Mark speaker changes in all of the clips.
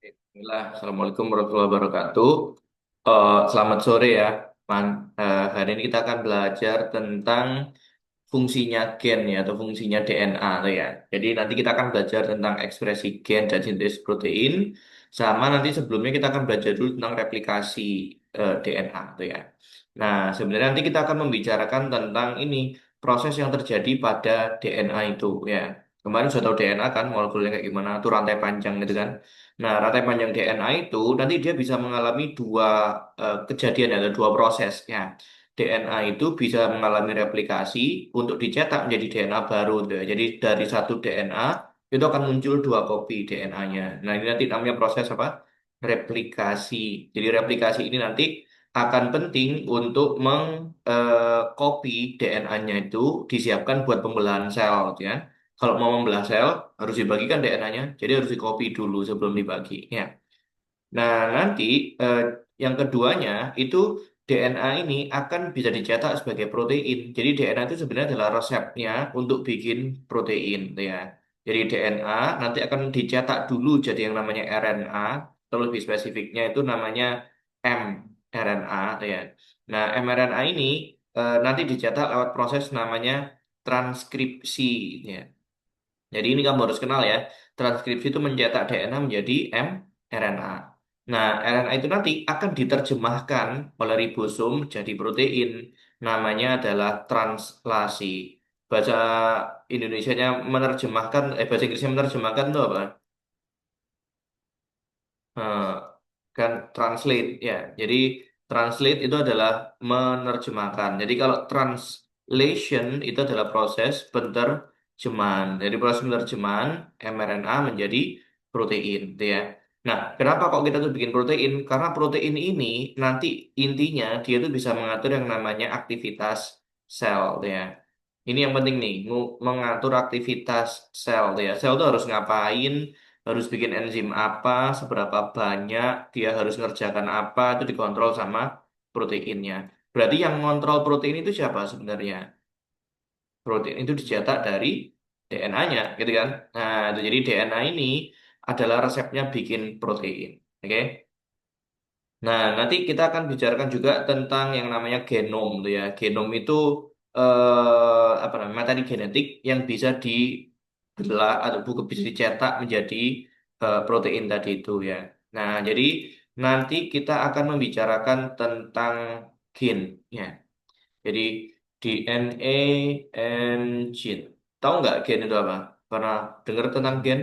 Speaker 1: Bismillah. Assalamualaikum warahmatullahi wabarakatuh. Selamat sore ya, Man. Hari ini kita akan belajar tentang fungsinya gen ya atau fungsinya DNA tuh ya. Jadi nanti kita akan belajar tentang ekspresi gen dan sintesis protein, sama nanti sebelumnya kita akan belajar dulu tentang replikasi DNA tuh ya. Nah, sebenarnya nanti kita akan membicarakan tentang ini proses yang terjadi pada DNA itu ya. Kemarin sudah tahu DNA kan molekulnya kayak gimana, tuh rantai panjang gitu kan. Nah, rantai panjang DNA itu nanti dia bisa mengalami dua kejadian atau dua proses ya. DNA itu bisa mengalami replikasi untuk dicetak menjadi DNA baru tuh ya. Jadi dari satu DNA itu akan muncul dua kopi DNA-nya. Nah, ini nanti namanya proses apa? Replikasi. Jadi replikasi ini nanti akan penting untuk mengcopy DNA-nya itu disiapkan buat pembelahan sel gitu ya. Kalau mau membelah sel harus dibagikan DNA-nya, jadi harus dikopi dulu sebelum dibagi ya. Nah, nanti eh, yang keduanya itu DNA ini akan bisa dicetak sebagai protein. Jadi DNA itu sebenarnya adalah resepnya untuk bikin protein, gitu ya. Jadi DNA nanti akan dicetak dulu jadi yang namanya RNA, atau lebih spesifiknya itu namanya mRNA, gitu ya. Nah, mRNA ini nanti dicetak lewat proses namanya transkripsi, gitu ya. Jadi ini kamu harus kenal ya. Transkripsi itu mencetak DNA menjadi mRNA. Nah, RNA itu nanti akan diterjemahkan oleh ribosom jadi protein. Namanya adalah translasi. Bahasa Indonesianya menerjemahkan, bahasa Inggrisnya menerjemahkan itu apa? Eh, kan translate ya. Jadi translate itu adalah menerjemahkan. Jadi kalau translation itu adalah proses penerjemahan. Jadi proses penerjemahan mRNA menjadi protein, gitu ya. Nah, kenapa kok kita tuh bikin protein? Karena protein ini nanti intinya dia tuh bisa mengatur yang namanya aktivitas sel, gitu ya. Ini yang penting nih, mengatur aktivitas sel, gitu ya. Sel tuh harus ngapain, harus bikin enzim apa, seberapa banyak, dia harus ngerjakan apa, itu dikontrol sama proteinnya. Berarti yang ngontrol protein itu siapa sebenarnya? Protein itu dicetak dari DNA-nya, gitu kan? Nah, itu jadi DNA ini adalah resepnya bikin protein. Oke? Nah, nanti kita akan bicarakan juga tentang yang namanya genom, tuh ya. Genom itu apa namanya materi genetik yang bisa dibelah atau bukan bisa dicetak menjadi protein tadi itu ya. Nah, jadi nanti kita akan membicarakan tentang gen ya. Jadi DNA and gene. Tahu nggak gen itu apa? Pernah dengar tentang gen?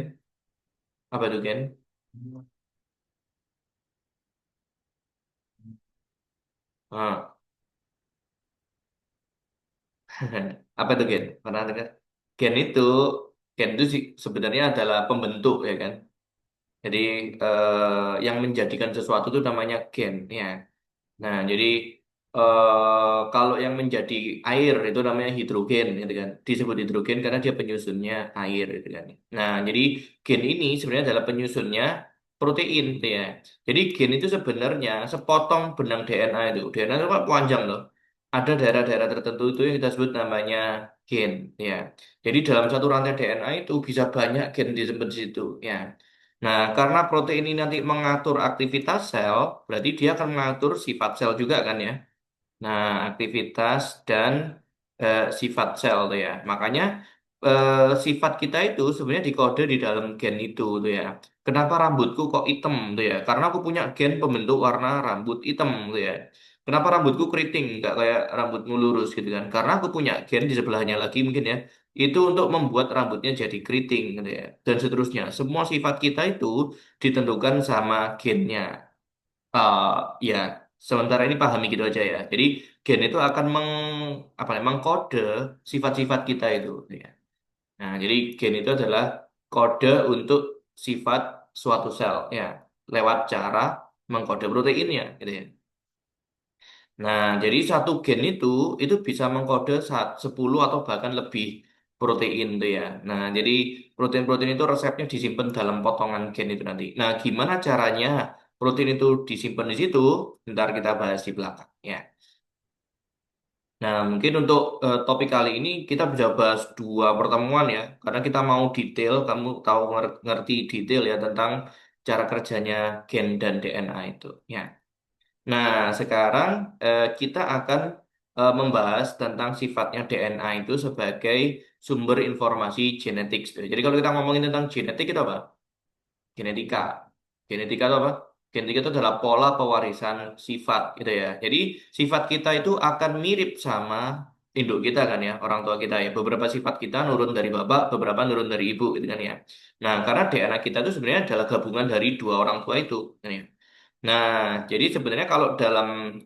Speaker 1: Apa itu gen? Ah. Apa itu gen? Pernah dengar? Gen itu, gen itu sih sebenarnya adalah pembentuk ya kan. Jadi yang menjadikan sesuatu itu namanya gen ya. Nah, jadi kalau yang menjadi air itu namanya hidrogen gitu kan. Disebut hidrogen karena dia penyusunnya air gitu kan. Nah, jadi gen ini sebenarnya adalah penyusunnya protein gitu ya. Jadi gen itu sebenarnya sepotong benang DNA itu. DNA itu kan panjang loh. Ada daerah-daerah tertentu itu yang kita sebut namanya gen ya. Jadi dalam satu rantai DNA itu bisa banyak gen disimpan di situ ya. Nah, karena protein ini nanti mengatur aktivitas sel, berarti dia akan mengatur sifat sel juga kan ya. Nah, aktivitas dan sifat sel tuh ya. Makanya sifat kita itu sebenarnya dikode di dalam gen itu tuh ya. Kenapa rambutku kok hitam tuh ya? Karena aku punya gen pembentuk warna rambut hitam tuh ya. Kenapa rambutku keriting, nggak kayak rambutmu lurus gitu kan? Karena aku punya gen di sebelahnya lagi mungkin ya. Itu untuk membuat rambutnya jadi keriting gitu ya. Dan seterusnya. Semua sifat kita itu ditentukan sama gennya. Eh ya, sementara ini pahami gitu aja ya. Jadi gen itu akan apa namanya mengkode sifat-sifat kita itu ya. Nah, jadi gen itu adalah kode untuk sifat suatu sel ya, lewat cara mengkode proteinnya gitu ya. Nah, jadi satu gen itu bisa mengkode 10 atau bahkan lebih protein tuh ya. Nah, jadi protein-protein itu resepnya disimpan dalam potongan gen itu nanti. Nah, gimana caranya protein itu disimpan di situ? Ntar kita bahas di belakang ya. Nah, mungkin untuk topik kali ini kita bisa bahas dua pertemuan ya, karena kita mau detail, kamu tahu ngerti detail ya tentang cara kerjanya gen dan DNA itu. Ya. Nah, sekarang kita akan membahas tentang sifatnya DNA itu sebagai sumber informasi genetik. Jadi kalau kita ngomongin tentang genetik itu apa? Genetika. Genetika itu apa? Genetika itu adalah pola pewarisan sifat gitu ya. Jadi sifat kita itu akan mirip sama induk kita kan ya, orang tua kita ya. Beberapa sifat kita nurun dari bapak, beberapa nurun dari ibu gitu kan ya. Nah, karena DNA kita itu sebenarnya adalah gabungan dari dua orang tua itu kan ya. Nah, jadi sebenarnya kalau dalam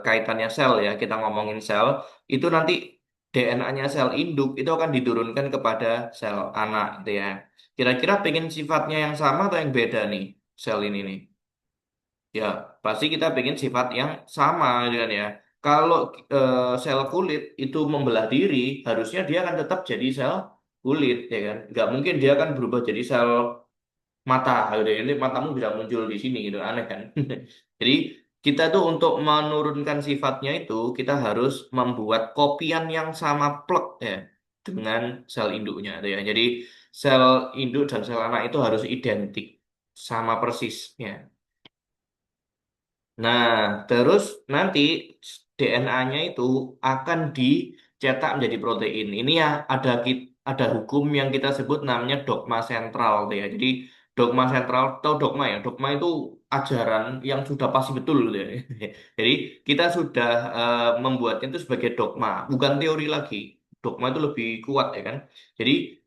Speaker 1: kaitannya sel ya, kita ngomongin sel, itu nanti DNA-nya sel induk itu akan diturunkan kepada sel anak gitu ya. Kira-kira pengen sifatnya yang sama atau yang beda nih sel ini nih? Ya, pasti kita pengen sifat yang sama gitu kan ya. Kalau sel kulit itu membelah diri, harusnya dia akan tetap jadi sel kulit ya kan. Nggak mungkin dia akan berubah jadi sel mata gitu ya. Ini matamu bisa muncul di sini gitu, aneh kan. Jadi kita tuh untuk menurunkan sifatnya itu kita harus membuat kopian yang sama plek ya dengan sel induknya gitu ya. Jadi sel induk dan sel anak itu harus identik sama persis ya. Nah, terus nanti DNA-nya itu akan dicetak menjadi protein. Ini ya ada hukum yang kita sebut namanya dogma sentral tuh ya. Jadi dogma sentral atau dogma ya. Dogma itu ajaran yang sudah pasti betul gitu ya. Jadi kita sudah membuatnya itu sebagai dogma, bukan teori lagi. Dogma itu lebih kuat ya kan. Jadi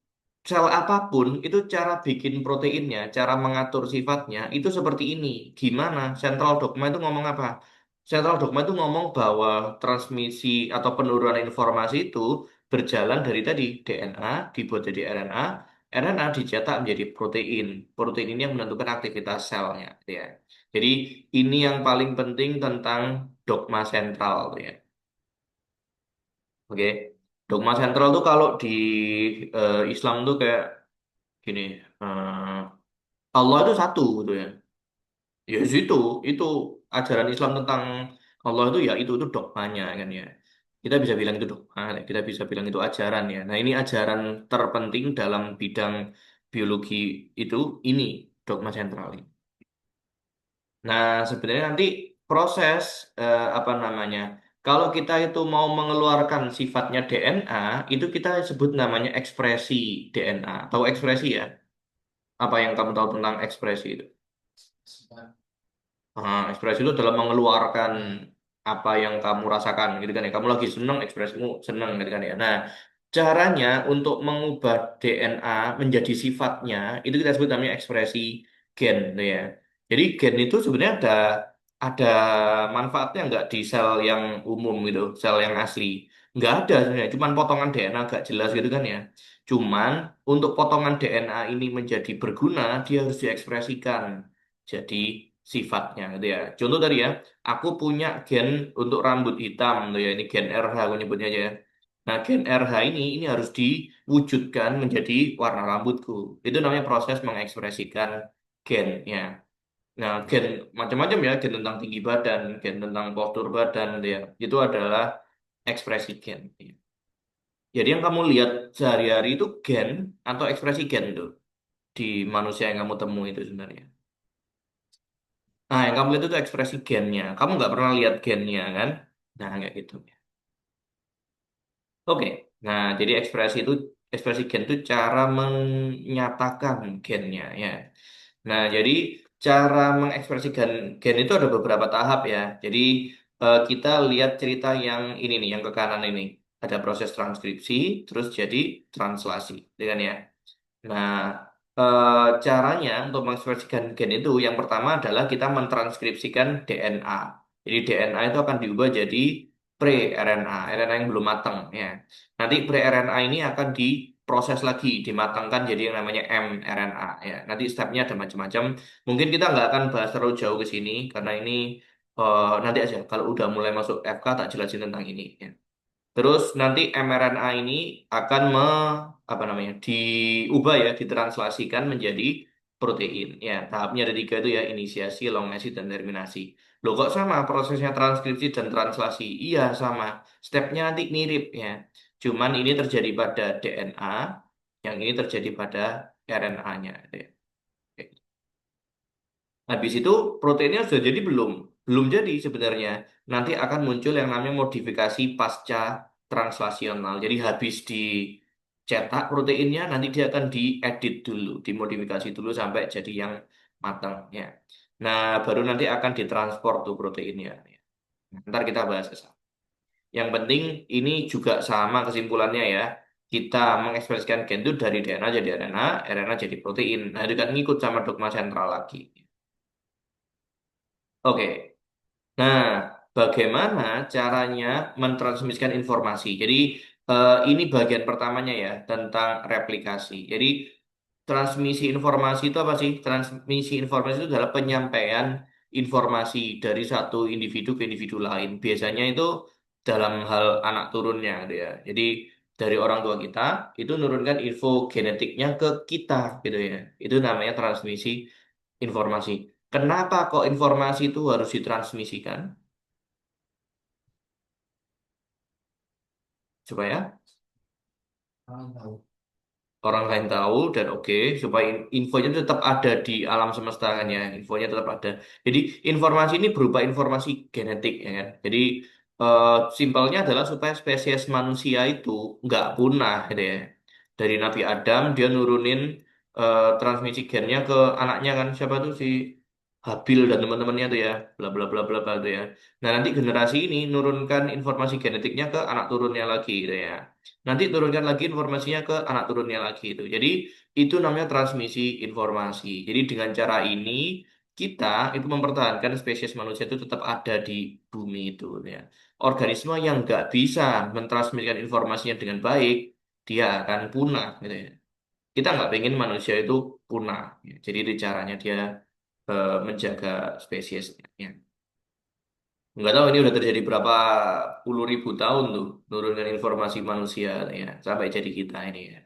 Speaker 1: sel apapun itu cara bikin proteinnya, cara mengatur sifatnya itu seperti ini. Gimana? Central dogma itu ngomong apa? Central dogma itu ngomong bahwa transmisi atau penurunan informasi itu berjalan dari tadi DNA dibuat jadi RNA, RNA dicetak menjadi protein. Protein ini yang menentukan aktivitas selnya, ya. Jadi ini yang paling penting tentang dogma sentral, ya. Oke. Dogma sentral tuh kalau di Islam tuh kayak gini, Allah itu satu gitu ya. Ya itu ajaran Islam tentang Allah itu ya itu dogmanya kan ya. Kita bisa bilang itu dogma, ya. Kita bisa bilang itu ajaran ya. Nah ini ajaran terpenting dalam bidang biologi itu ini dogma sentral ini. Nah sebenarnya nanti proses apa namanya? Kalau kita itu mau mengeluarkan sifatnya DNA, itu kita sebut namanya ekspresi DNA. Tahu ekspresi ya? Apa yang kamu tahu tentang ekspresi itu? Ekspresi itu adalah mengeluarkan apa yang kamu rasakan gitu kan ya. Kamu lagi seneng, ekspresimu seneng gitu kan ya. Nah, caranya untuk mengubah DNA menjadi sifatnya itu kita sebut namanya ekspresi gen gitu ya. Jadi gen itu sebenarnya ada manfaatnya nggak di sel yang umum gitu, sel yang asli. Nggak ada sebenarnya, cuman potongan DNA agak jelas gitu kan ya. Cuman untuk potongan DNA ini menjadi berguna, dia harus diekspresikan. Jadi sifatnya gitu ya. Contoh tadi ya, aku punya gen untuk rambut hitam tuh ya, ini gen RH aku nyebutnya aja ya. Nah, gen RH ini harus diwujudkan menjadi warna rambutku. Itu namanya proses mengekspresikan gennya. Nah, gen macam-macam ya, gen tentang tinggi badan, gen tentang postur badan gitu ya. Itu adalah ekspresi gen. Jadi yang kamu lihat sehari-hari itu gen atau ekspresi gen tuh di manusia yang kamu temui itu sebenarnya. Nah, yang kamu lihat itu ekspresi gennya. Kamu nggak pernah lihat gennya kan? Nah, kayak gitu. Oke. Nah, jadi ekspresi gen itu cara menyatakan gennya ya. Nah, jadi cara mengekspresikan gen itu ada beberapa tahap ya. Jadi kita lihat cerita yang ini nih, yang ke kanan ini. Ada proses transkripsi, terus jadi translasi, dengan ya. Nah, caranya untuk mengekspresikan gen itu yang pertama adalah kita mentranskripsikan DNA. Jadi DNA itu akan diubah jadi pre-RNA, RNA yang belum matang ya. Nanti pre-RNA ini akan diproses lagi, dimatangkan jadi yang namanya mRNA ya. Nanti stepnya ada macam-macam. Mungkin kita nggak akan bahas terlalu jauh ke sini karena ini nanti aja kalau udah mulai masuk FK tak jelasin tentang ini ya. Terus nanti mRNA ini akan apa namanya diubah ya, ditranslasikan menjadi protein. Ya, tahapnya ada tiga itu ya, inisiasi, longasi, dan terminasi. Loh kok sama prosesnya transkripsi dan translasi? Iya sama, stepnya nanti mirip ya. Cuman ini terjadi pada DNA, yang ini terjadi pada RNA-nya. Habis itu proteinnya sudah jadi belum? Belum jadi sebenarnya. Nanti akan muncul yang namanya modifikasi pasca translasional. Jadi habis dicetak proteinnya, nanti dia akan diedit dulu, dimodifikasi dulu sampai jadi yang matang ya. Nah, baru nanti akan ditransport tuh proteinnya. Ntar kita bahas ke sana. Yang penting ini juga sama kesimpulannya ya. Kita mengekspresikan gen itu dari DNA jadi RNA, RNA jadi protein. Nah, itu kan ngikut sama dogma sentral lagi. Oke. Nah, bagaimana caranya mentransmisikan informasi? Jadi, ini bagian pertamanya ya, tentang replikasi. Jadi, transmisi informasi itu apa sih? Transmisi informasi itu adalah penyampaian informasi dari satu individu ke individu lain. Biasanya itu dalam hal anak turunnya gitu ya. Jadi, dari orang tua kita, itu nurunkan info genetiknya ke kita gitu ya. Itu namanya transmisi informasi. Kenapa kok informasi itu harus ditransmisikan? Supaya orang lain tahu dan oke, supaya infonya tetap ada di alam semesta kan ya. Infonya tetap ada. Jadi informasi ini berupa informasi genetik ya kan. Jadi eh, simpelnya adalah supaya spesies manusia itu nggak punah gitu ya. Dari Nabi Adam dia nurunin transmisi gennya ke anaknya kan, siapa tuh si Habil dan teman-temannya tuh ya, bla bla bla bla bla tuh ya. Nah, nanti generasi ini nurunkan informasi genetiknya ke anak turunnya lagi gitu ya. Nanti turunkan lagi informasinya ke anak turunnya lagi itu. Jadi itu namanya transmisi informasi. Jadi dengan cara ini kita itu mempertahankan spesies manusia itu tetap ada di bumi itu ya. Organisme yang nggak bisa mentransmisikan informasinya dengan baik, dia akan punah gitu ya. Kita nggak pengen manusia itu punah. Ya. Jadi itu caranya dia menjaga spesiesnya. Ya. Nggak tahu ini udah terjadi berapa puluh ribu tahun tuh nurunkan informasi manusia ya sampai jadi kita ini ya.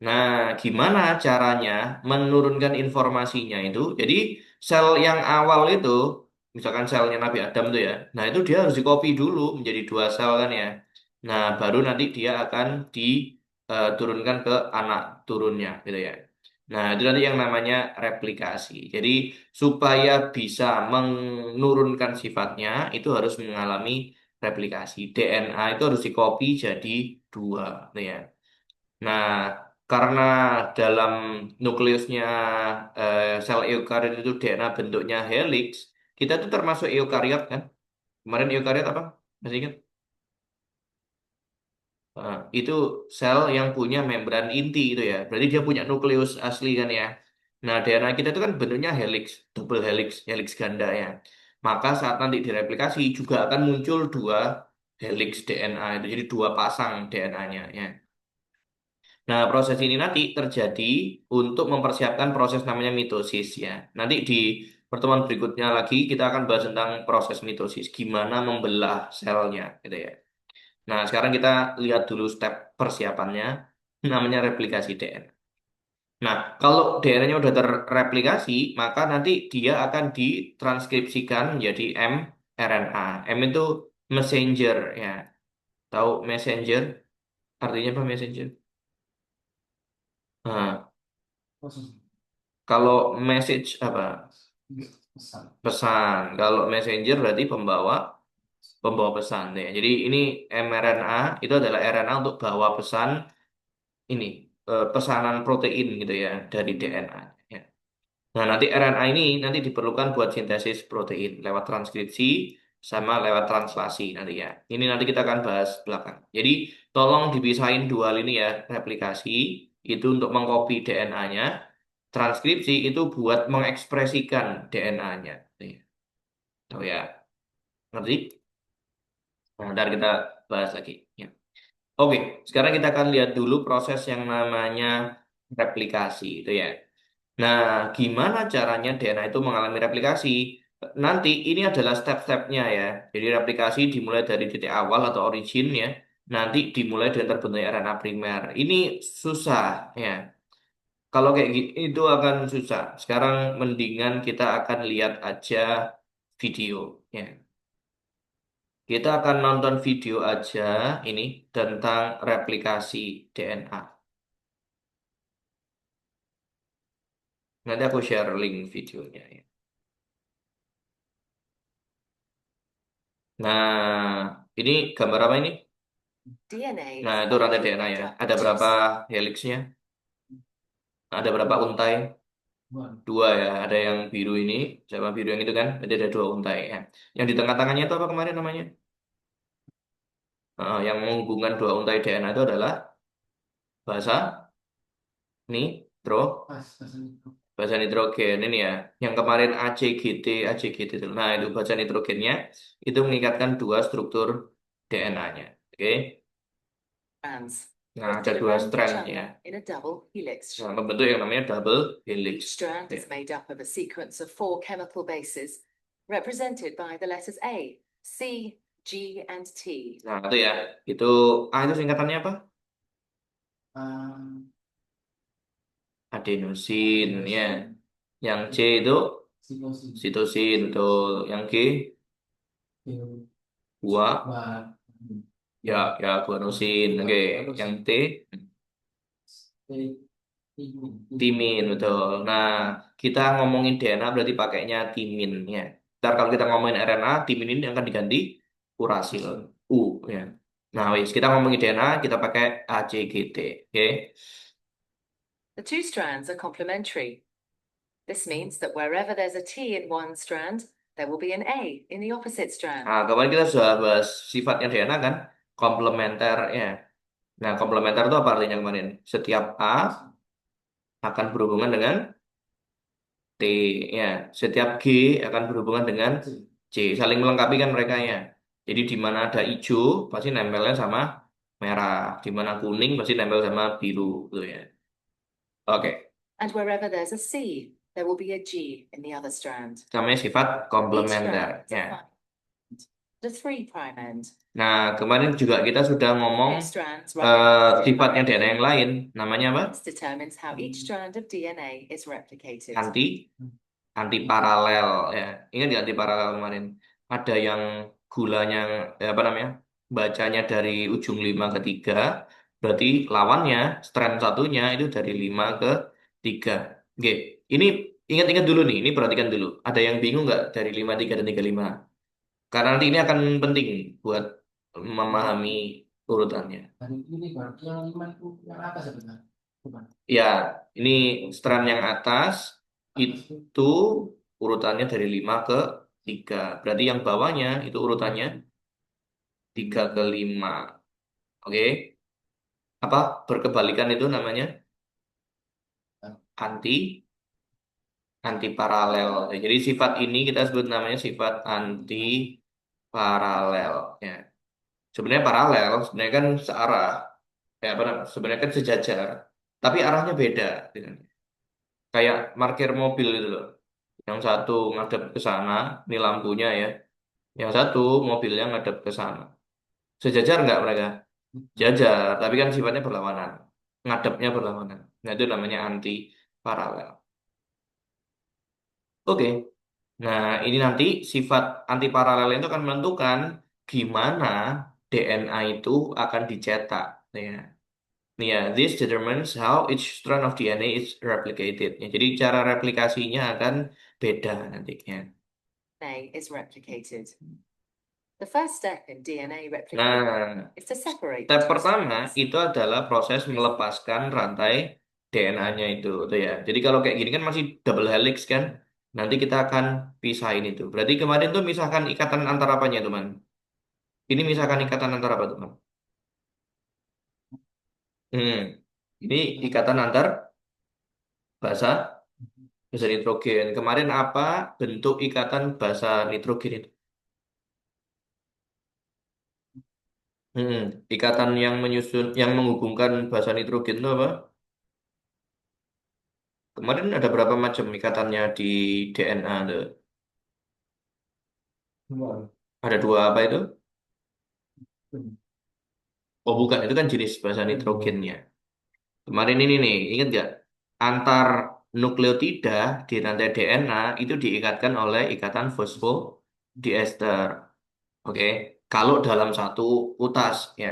Speaker 1: Nah, gimana caranya menurunkan informasinya itu? Jadi sel yang awal itu, misalkan selnya Nabi Adam tuh ya, nah itu dia harus dikopi dulu menjadi dua sel kan ya. Nah, baru nanti dia akan diturunkan ke anak turunnya gitu ya. Nah, itu nanti yang namanya replikasi. Jadi supaya bisa menurunkan sifatnya, itu harus mengalami replikasi. DNA itu harus dikopi jadi dua, gitu ya. Nah, karena dalam nukleusnya sel eukariot itu DNA bentuknya helix, kita tuh termasuk eukariot kan? Kemarin eukariot apa? Masih ingat? Itu sel yang punya membran inti itu ya. Berarti dia punya nukleus asli kan ya. Nah, DNA kita itu kan bentuknya helix, double helix, helix ganda ya. Maka saat nanti direplikasi juga akan muncul dua helix DNA itu. Jadi dua pasang DNA-nya ya. Nah, proses ini nanti terjadi untuk mempersiapkan proses namanya mitosis ya. Nanti di pertemuan berikutnya lagi kita akan bahas tentang proses mitosis, gimana membelah selnya gitu ya. Nah, sekarang kita lihat dulu step persiapannya, namanya replikasi DNA. Nah, kalau DNA-nya udah terreplikasi, maka nanti dia akan ditranskripsikan menjadi mRNA. M itu messenger ya. Tahu messenger? Artinya apa messenger? Nah, kalau message apa? Pesan. Kalau messenger berarti pembawa pembawa pesan ya. Jadi ini mRNA itu adalah RNA untuk bawa pesan ini pesanan protein gitu ya dari DNA. Ya. Nah, nanti RNA ini nanti diperlukan buat sintesis protein lewat transkripsi sama lewat translasi nanti ya. Ini nanti kita akan bahas belakang. Jadi tolong dipisahin dua hal ini ya, replikasi itu untuk mengcopy DNA-nya, transkripsi itu buat mengekspresikan DNA-nya. Tahu ya, ngerti? Nah, ntar kita bahas lagi. Ya. Oke, sekarang kita akan lihat dulu proses yang namanya replikasi itu ya. Nah, gimana caranya DNA itu mengalami replikasi? Nanti ini adalah step-stepnya ya. Jadi replikasi dimulai dari titik awal atau origin ya. Nanti dimulai dengan terbentuknya RNA primer. Ini susah ya. Kalau kayak gitu itu akan susah. Sekarang mendingan kita akan lihat aja video ya. Kita akan nonton video aja ini tentang replikasi DNA. Nanti aku share link videonya ya. Nah, ini gambar apa ini?
Speaker 2: DNA
Speaker 1: Nah,
Speaker 2: is
Speaker 1: itu rantai
Speaker 2: folded
Speaker 1: DNA ya.
Speaker 2: into
Speaker 1: Ada
Speaker 2: apple
Speaker 1: berapa
Speaker 2: juice.
Speaker 1: helixnya? Ada berapa untai? Dua ya. Ada yang biru ini, sama biru yang itu kan. Jadi ada dua untai ya. Yang di tengah-tengahnya itu apa kemarin namanya? Yang menghubungkan dua untai DNA itu adalah basa nitro, basa nitrogen ini ya. Yang kemarin ACGT itu. Nah, itu basa nitrogennya itu mengikatkan dua struktur DNA-nya. Oke.
Speaker 2: Strands
Speaker 1: Nah, ada
Speaker 2: twisted
Speaker 1: dua
Speaker 2: around each
Speaker 1: strand ya.
Speaker 2: other in a double helix
Speaker 1: Nah,
Speaker 2: shape.
Speaker 1: membentuk yang namanya double helix.
Speaker 2: Each strand
Speaker 1: Ya.
Speaker 2: is made up of a sequence of four chemical bases, represented by the letters A, C, G, and T.
Speaker 1: Nah, itu ya. Itu A itu singkatannya apa? Adenosin ya. Yang C itu sitosin betul. Yang G gua ya ya guanosin. Oke, yang T timin betul. Nah, kita ngomongin DNA berarti pakainya timin ya. Ntar kalau kita ngomongin RNA, timin ini akan diganti urasil U ya. Nah, wis kita ngomongin DNA kita pakai ACGT. Oke.
Speaker 2: The two strands are complementary. This means that wherever there's a T in one strand, there will be an A in the opposite strand.
Speaker 1: Nah, kemarin kita sudah bahas sifatnya DNA kan, komplementer ya. Nah, komplementer itu apa artinya kemarin? Setiap A akan berhubungan dengan T ya. Setiap G akan berhubungan dengan C. Saling melengkapi kan mereka ya. Jadi di mana ada hijau pasti nempelnya sama merah. Di mana kuning pasti nempel sama biru gitu ya. Oke,
Speaker 2: And wherever there's a C, there will be a G in the other strand.
Speaker 1: namanya sifat
Speaker 2: Each
Speaker 1: komplementer
Speaker 2: strand is
Speaker 1: ya.
Speaker 2: a the three prime end.
Speaker 1: Nah, kemarin juga kita sudah ngomong
Speaker 2: If strands run in opposite
Speaker 1: sifatnya DNA
Speaker 2: directions,
Speaker 1: yang lain. Namanya apa?
Speaker 2: this determines how each strand of DNA is replicated.
Speaker 1: Anti anti paralel ya. Ingat nggak anti paralel kemarin? Ada yang gulanya apa namanya? Bacanya dari ujung 5 ke 3, berarti lawannya strand satunya itu dari 5 ke 3. Oke, ini ingat-ingat dulu nih, ini perhatikan dulu. Ada yang bingung nggak dari 53 dan 35? Karena nanti ini akan penting buat memahami urutannya. Ya, ini strand yang atas itu urutannya dari 5 ke 3. Berarti yang bawahnya itu urutannya 3 ke 5. Oke. Apa? Berkebalikan itu namanya anti anti paralel. Jadi sifat ini kita sebut namanya sifat anti paralel ya. Sebenarnya paralel sebenarnya kan searah. Ya, apa namanya? Sebenarnya kan sejajar. Tapi arahnya beda gitu. Kayak parkir mobil itu loh. Yang satu ngadep ke sana, ini lampunya ya. Yang satu mobilnya ngadep ke sana. Sejajar nggak mereka? Jajar, tapi kan sifatnya berlawanan. Ngadepnya berlawanan. Nah, itu namanya anti paralel. Oke. Nah, ini nanti sifat anti paralel itu akan menentukan gimana DNA itu akan dicetak. Ya. Nih ya, this determines how each strand of DNA is replicated. Ya, jadi cara replikasinya akan beda nantinya.
Speaker 2: DNA is replicated. The first step in DNA replication
Speaker 1: Nah,
Speaker 2: is to separate the
Speaker 1: step
Speaker 2: two
Speaker 1: pertama
Speaker 2: strands.
Speaker 1: itu adalah proses melepaskan rantai DNA-nya itu, tuh ya. Jadi kalau kayak gini kan masih double helix kan. Nanti kita akan pisahin itu. Berarti kemarin tuh misahkan ikatan antara apanya, teman? Ini misahkan ikatan antara apa, teman? Hmm. Ini ikatan antar basa basa nitrogen. Kemarin apa bentuk ikatan basa nitrogen itu? Ikatan yang menyusun, yang menghubungkan basa nitrogen itu apa? Kemarin ada berapa macam ikatannya di DNA tuh? Ada dua apa itu? Oh bukan, itu kan jenis basa nitrogennya. Kemarin ini nih, ingat nggak? Antar nukleotida di rantai DNA itu diikatkan oleh ikatan fosfodiester. Oke, kalau dalam satu utas ya,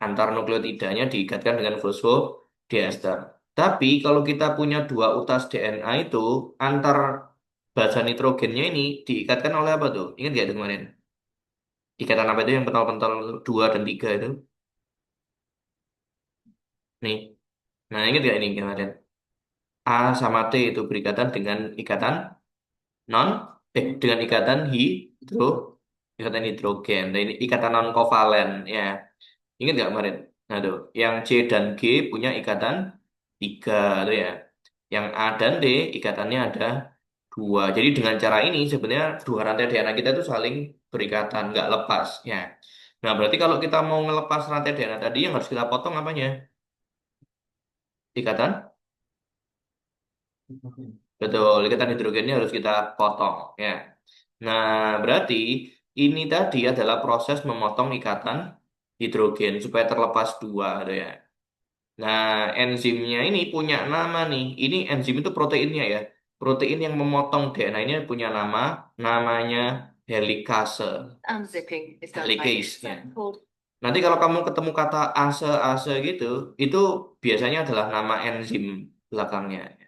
Speaker 1: antar nukleotidanya diikatkan dengan fosfodiester. Tapi kalau kita punya dua utas DNA itu, antar basa nitrogennya ini diikatkan oleh apa tuh? Ingat nggak itu kemarin? Ikatan apa itu yang pentol-pentol 2 dan 3 itu? Nih. Nah, ingat gak ini kemarin? A sama T itu berikatan dengan ikatan non, dengan ikatan hidrogen. Nah, ini ikatan non kovalen ya. Ingat gak kemarin? Nah, tuh, yang C dan G punya ikatan 3 tuh ya. Yang A dan D ikatannya ada 2. Jadi dengan cara ini sebenarnya dua rantai DNA kita itu saling berikatan, nggak lepas ya. Nah, berarti kalau kita mau ngelepas rantai DNA tadi yang harus kita potong apanya? Ikatan? Betul, ikatan hidrogennya harus kita potong ya. Nah, berarti ini tadi adalah proses memotong ikatan hidrogen supaya terlepas 2 tuh ya. Nah, enzimnya ini punya nama nih. Ini enzim itu proteinnya ya. Protein yang memotong DNA ini punya nama, namanya helikase,
Speaker 2: Unzipping is done by
Speaker 1: helikase ya.
Speaker 2: something called
Speaker 1: Nanti kalau kamu ketemu kata ase gitu, itu biasanya adalah nama enzim belakangnya.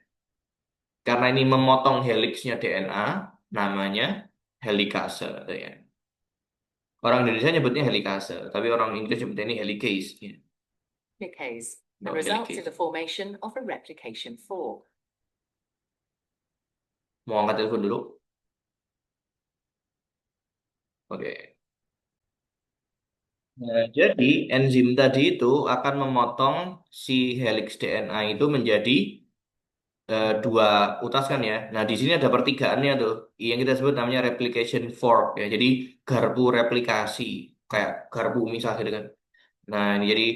Speaker 1: Karena ini memotong heliksnya DNA, namanya helikase ya. Orang Indonesia nyebutnya helikase, tapi orang Inggris nyebutnya ini helicase ya.
Speaker 2: helicase
Speaker 1: No,
Speaker 2: and results in
Speaker 1: helicase.
Speaker 2: the formation of a replication fork.
Speaker 1: Mau angkat telepon dulu? Oke. Nah, jadi enzim tadi itu akan memotong si helix DNA itu menjadi 2 utas kan ya. Nah, di sini ada pertigaannya tuh, yang kita sebut namanya replication fork ya. Jadi garpu replikasi, kayak garpu misah gitu kan. Nah, ini jadi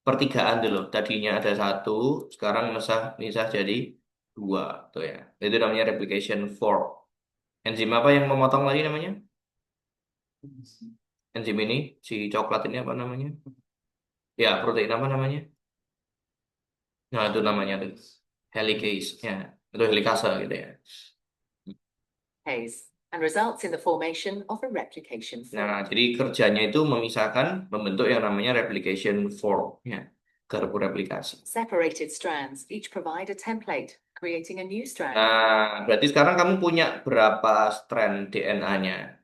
Speaker 1: pertigaan dulu. Tadinya ada 1, sekarang misah misah jadi 2 tuh ya. Itu namanya replication fork. Enzim apa yang memotong tadi namanya? Enzim ini, si coklat ini apa namanya? Ya, protein apa namanya? Nah, itu namanya tuh helicase ya. Itu helikase gitu ya.
Speaker 2: Helicase and results in the formation of a replication
Speaker 1: Nah,
Speaker 2: fork.
Speaker 1: jadi kerjanya itu memisahkan, membentuk yang namanya replication fork ya. Garpu replikasi.
Speaker 2: Separated strands each provide a template, creating a new strand.
Speaker 1: Nah, berarti sekarang kamu punya berapa strand DNA-nya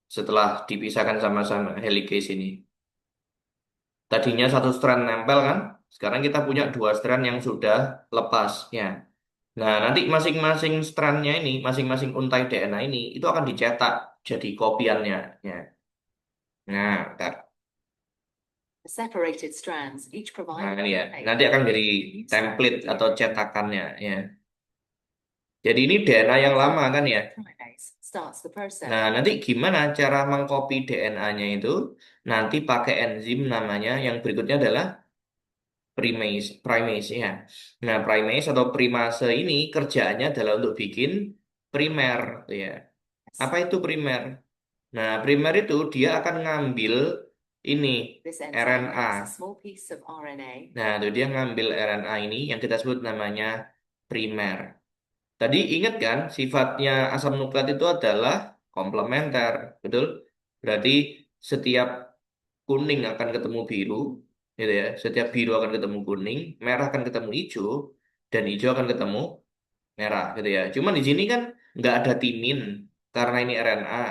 Speaker 1: setelah dipisahkan sama-sama helicase ini? Tadinya 1 strand nempel kan? Sekarang kita punya 2 strand yang sudah lepas ya. Nah, nanti masing-masing strandnya ini, masing-masing untai DNA ini, itu akan dicetak jadi kopiannya ya. Nah, bentar.
Speaker 2: The separated strands each
Speaker 1: Nah,
Speaker 2: provide a
Speaker 1: ini ya.
Speaker 2: template,
Speaker 1: Nanti akan jadi
Speaker 2: creating a new strand of
Speaker 1: template atau
Speaker 2: DNA.
Speaker 1: cetakannya ya. Jadi ini DNA yang lama kan ya.
Speaker 2: Primase starts the process.
Speaker 1: Nah, nanti gimana cara mengcopy DNA-nya itu? Nanti pakai enzim namanya yang berikutnya adalah primase ya. Nah, primase atau primase ini kerjaannya adalah untuk bikin primer ya. Apa itu primer? Nah, primer itu dia akan ngambil ini
Speaker 2: This enzyme
Speaker 1: RNA.
Speaker 2: makes a small piece of RNA.
Speaker 1: Nah, itu dia ngambil RNA ini yang kita sebut namanya primer. Tadi ingat kan sifatnya asam nukleat itu adalah komplementer, betul? Berarti setiap kuning akan ketemu biru, gitu ya. Setiap biru akan ketemu kuning, merah akan ketemu hijau, dan hijau akan ketemu merah, gitu ya. Cuman di sini kan nggak ada timin karena ini RNA.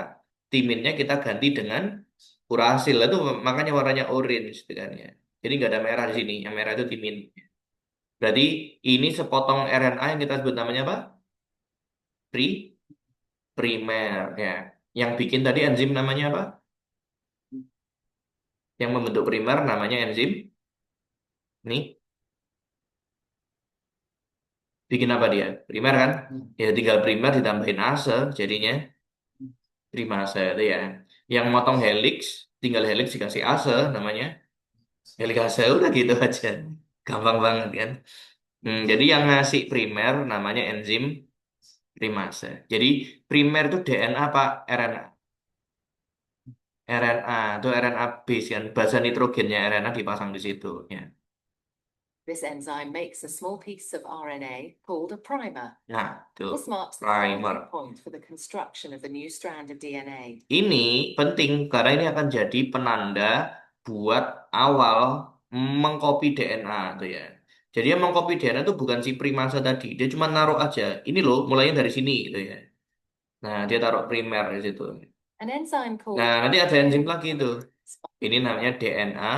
Speaker 1: Timinnya kita ganti dengan urasil, itu makanya warnanya orange, gitu kan ya. Jadi nggak ada merah di sini, yang merah itu timin. Berarti ini sepotong RNA yang kita sebut namanya apa? Pri primer ya. Yang bikin tadi enzim namanya apa? Yang membentuk primer namanya enzim. Nih, bikin apa dia? Primer kan? Ya tinggal primer ditambahin ase jadinya primase itu ya. Yang motong helix, tinggal helix dikasih ase namanya helikase, udah gitu aja. Gampang banget kan? Jadi yang ngasih primer namanya enzim primase. Jadi primer itu DNA apa RNA? RNA itu RNA base kan, basa nitrogennya RNA dipasang di situ ya.
Speaker 2: This enzyme makes a small piece of RNA called a primer.
Speaker 1: Nah, itu
Speaker 2: This marks the
Speaker 1: primer.
Speaker 2: starting point for the construction of the new strand of DNA.
Speaker 1: Ini penting karena ini akan jadi penanda buat awal mengcopy DNA tuh ya. Jadi yang mengcopy DNA itu bukan si primase tadi, dia cuma naruh aja. Ini loh, mulainya dari sini gitu ya. Nah, dia taruh primer di situ.
Speaker 2: An enzyme called
Speaker 1: Nah, nanti ada enzim lagi itu.
Speaker 2: polymerase.
Speaker 1: Ini namanya DNA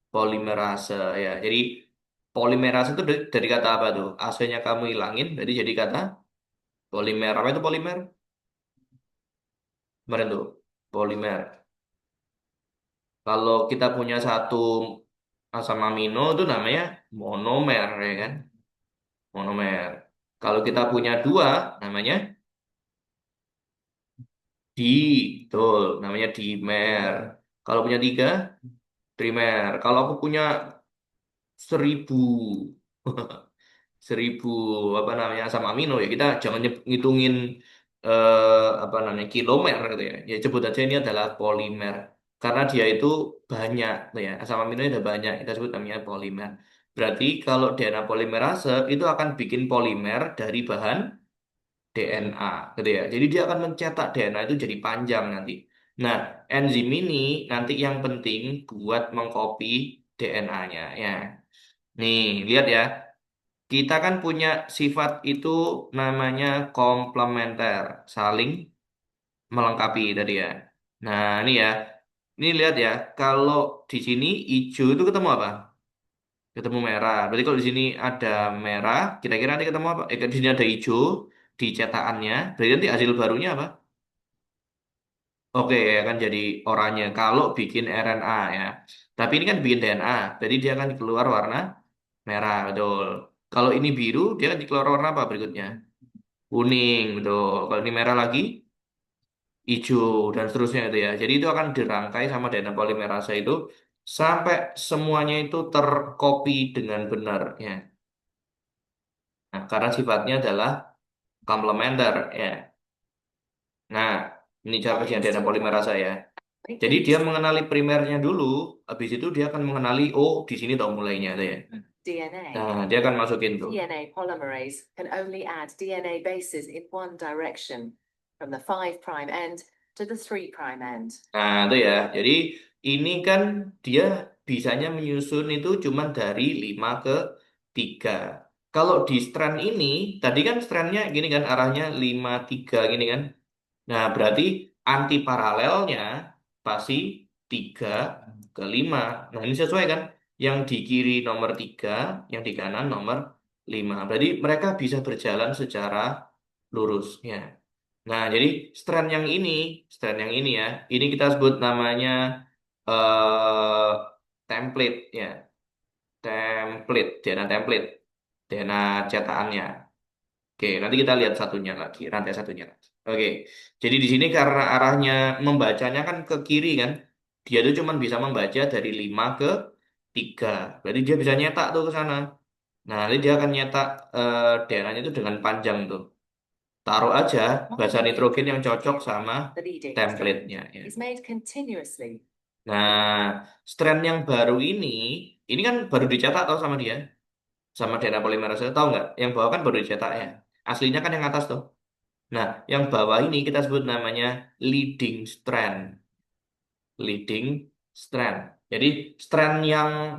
Speaker 1: polimerase ya. Jadi polimerase itu dari kata apa tuh? AC-nya kamu hilangin, jadi kata polimer. Apa itu polimer? Kemarin tuh polimer. Kalau kita punya satu asam amino itu namanya monomer ya kan? Monomer. Kalau kita punya dua namanya di, betul, namanya dimer. Kalau punya tiga, trimer. Kalau aku punya 1.000 1.000 apa namanya asam amino ya kita jangan ngitungin apa namanya kilomer gitu ya. Ya sebut aja ini adalah polimer karena dia itu banyak tuh ya asam aminonya ada banyak kita sebut namanya polimer. Berarti kalau DNA polimerase itu akan bikin polimer dari bahan DNA gitu ya. Jadi dia akan mencetak DNA itu jadi panjang nanti. Nah, enzim ini nanti yang penting buat mengcopy DNA-nya ya. Nih, lihat ya. Kita kan punya sifat itu namanya komplementer, saling melengkapi tadi ya. Nah, ini ya. Ini lihat ya, kalau di sini hijau itu ketemu apa? Ketemu merah. Berarti kalau di sini ada merah, kira-kira nanti ketemu apa? Di sini ada hijau di cetakannya. Berarti nanti hasil barunya apa? Oke, ya kan jadi oranye kalau bikin RNA ya. Tapi ini kan bikin DNA, jadi dia akan keluar warna merah, betul. Kalau ini biru, dia akan keluar warna apa berikutnya? Kuning, betul. Kalau ini merah lagi, hijau, dan seterusnya itu ya. Jadi itu akan dirangkai sama DNA polimerase itu sampai semuanya itu terkopi dengan benar ya. Nah, karena sifatnya adalah komplementer ya. Nah, ini cara kerja
Speaker 2: Binds
Speaker 1: DNA
Speaker 2: to the
Speaker 1: polimerase ya. Jadi dia
Speaker 2: links
Speaker 1: mengenali primernya dulu, habis itu dia akan mengenali, oh di sini tahu mulainya tuh ya.
Speaker 2: DNA.
Speaker 1: Nah, dia akan masukin tuh.
Speaker 2: DNA polymerase can only add DNA bases in one direction, from the 5' end to the 3' end.
Speaker 1: Nah, itu ya. Jadi ini kan dia bisanya menyusun itu cuma dari 5 ke 3. Kalau di strand ini, tadi kan strandnya gini kan, arahnya 5 3 gini kan. Nah, berarti anti paralelnya pasti 3 ke 5. Nah, ini sesuai kan? Yang di kiri nomor 3, yang di kanan nomor 5. Berarti mereka bisa berjalan secara lurus ya. Nah, jadi strand yang ini ya, ini kita sebut namanya eh template ya, template, DNA template, DNA cetakannya. Oke, nanti kita lihat satunya lagi, rantai satunya lagi. Oke, jadi di sini karena arahnya membacanya kan ke kiri kan, dia tuh cuma bisa membaca dari 5 ke 3. Berarti dia bisa nyetak tuh ke sana. Nah, nanti dia akan nyetak DNA-nya itu dengan panjang tuh. Taruh aja basa nitrogen yang cocok sama
Speaker 2: The leading strand
Speaker 1: template-nya ya.
Speaker 2: is made continuously.
Speaker 1: Nah, strand yang baru ini kan baru dicetak tau sama dia, sama DNA polimerase, tahu nggak? Yang bawah kan baru dicetak ya. Aslinya kan yang atas tuh. Nah, yang bawah ini kita sebut namanya leading strand. Leading strand. Jadi strand yang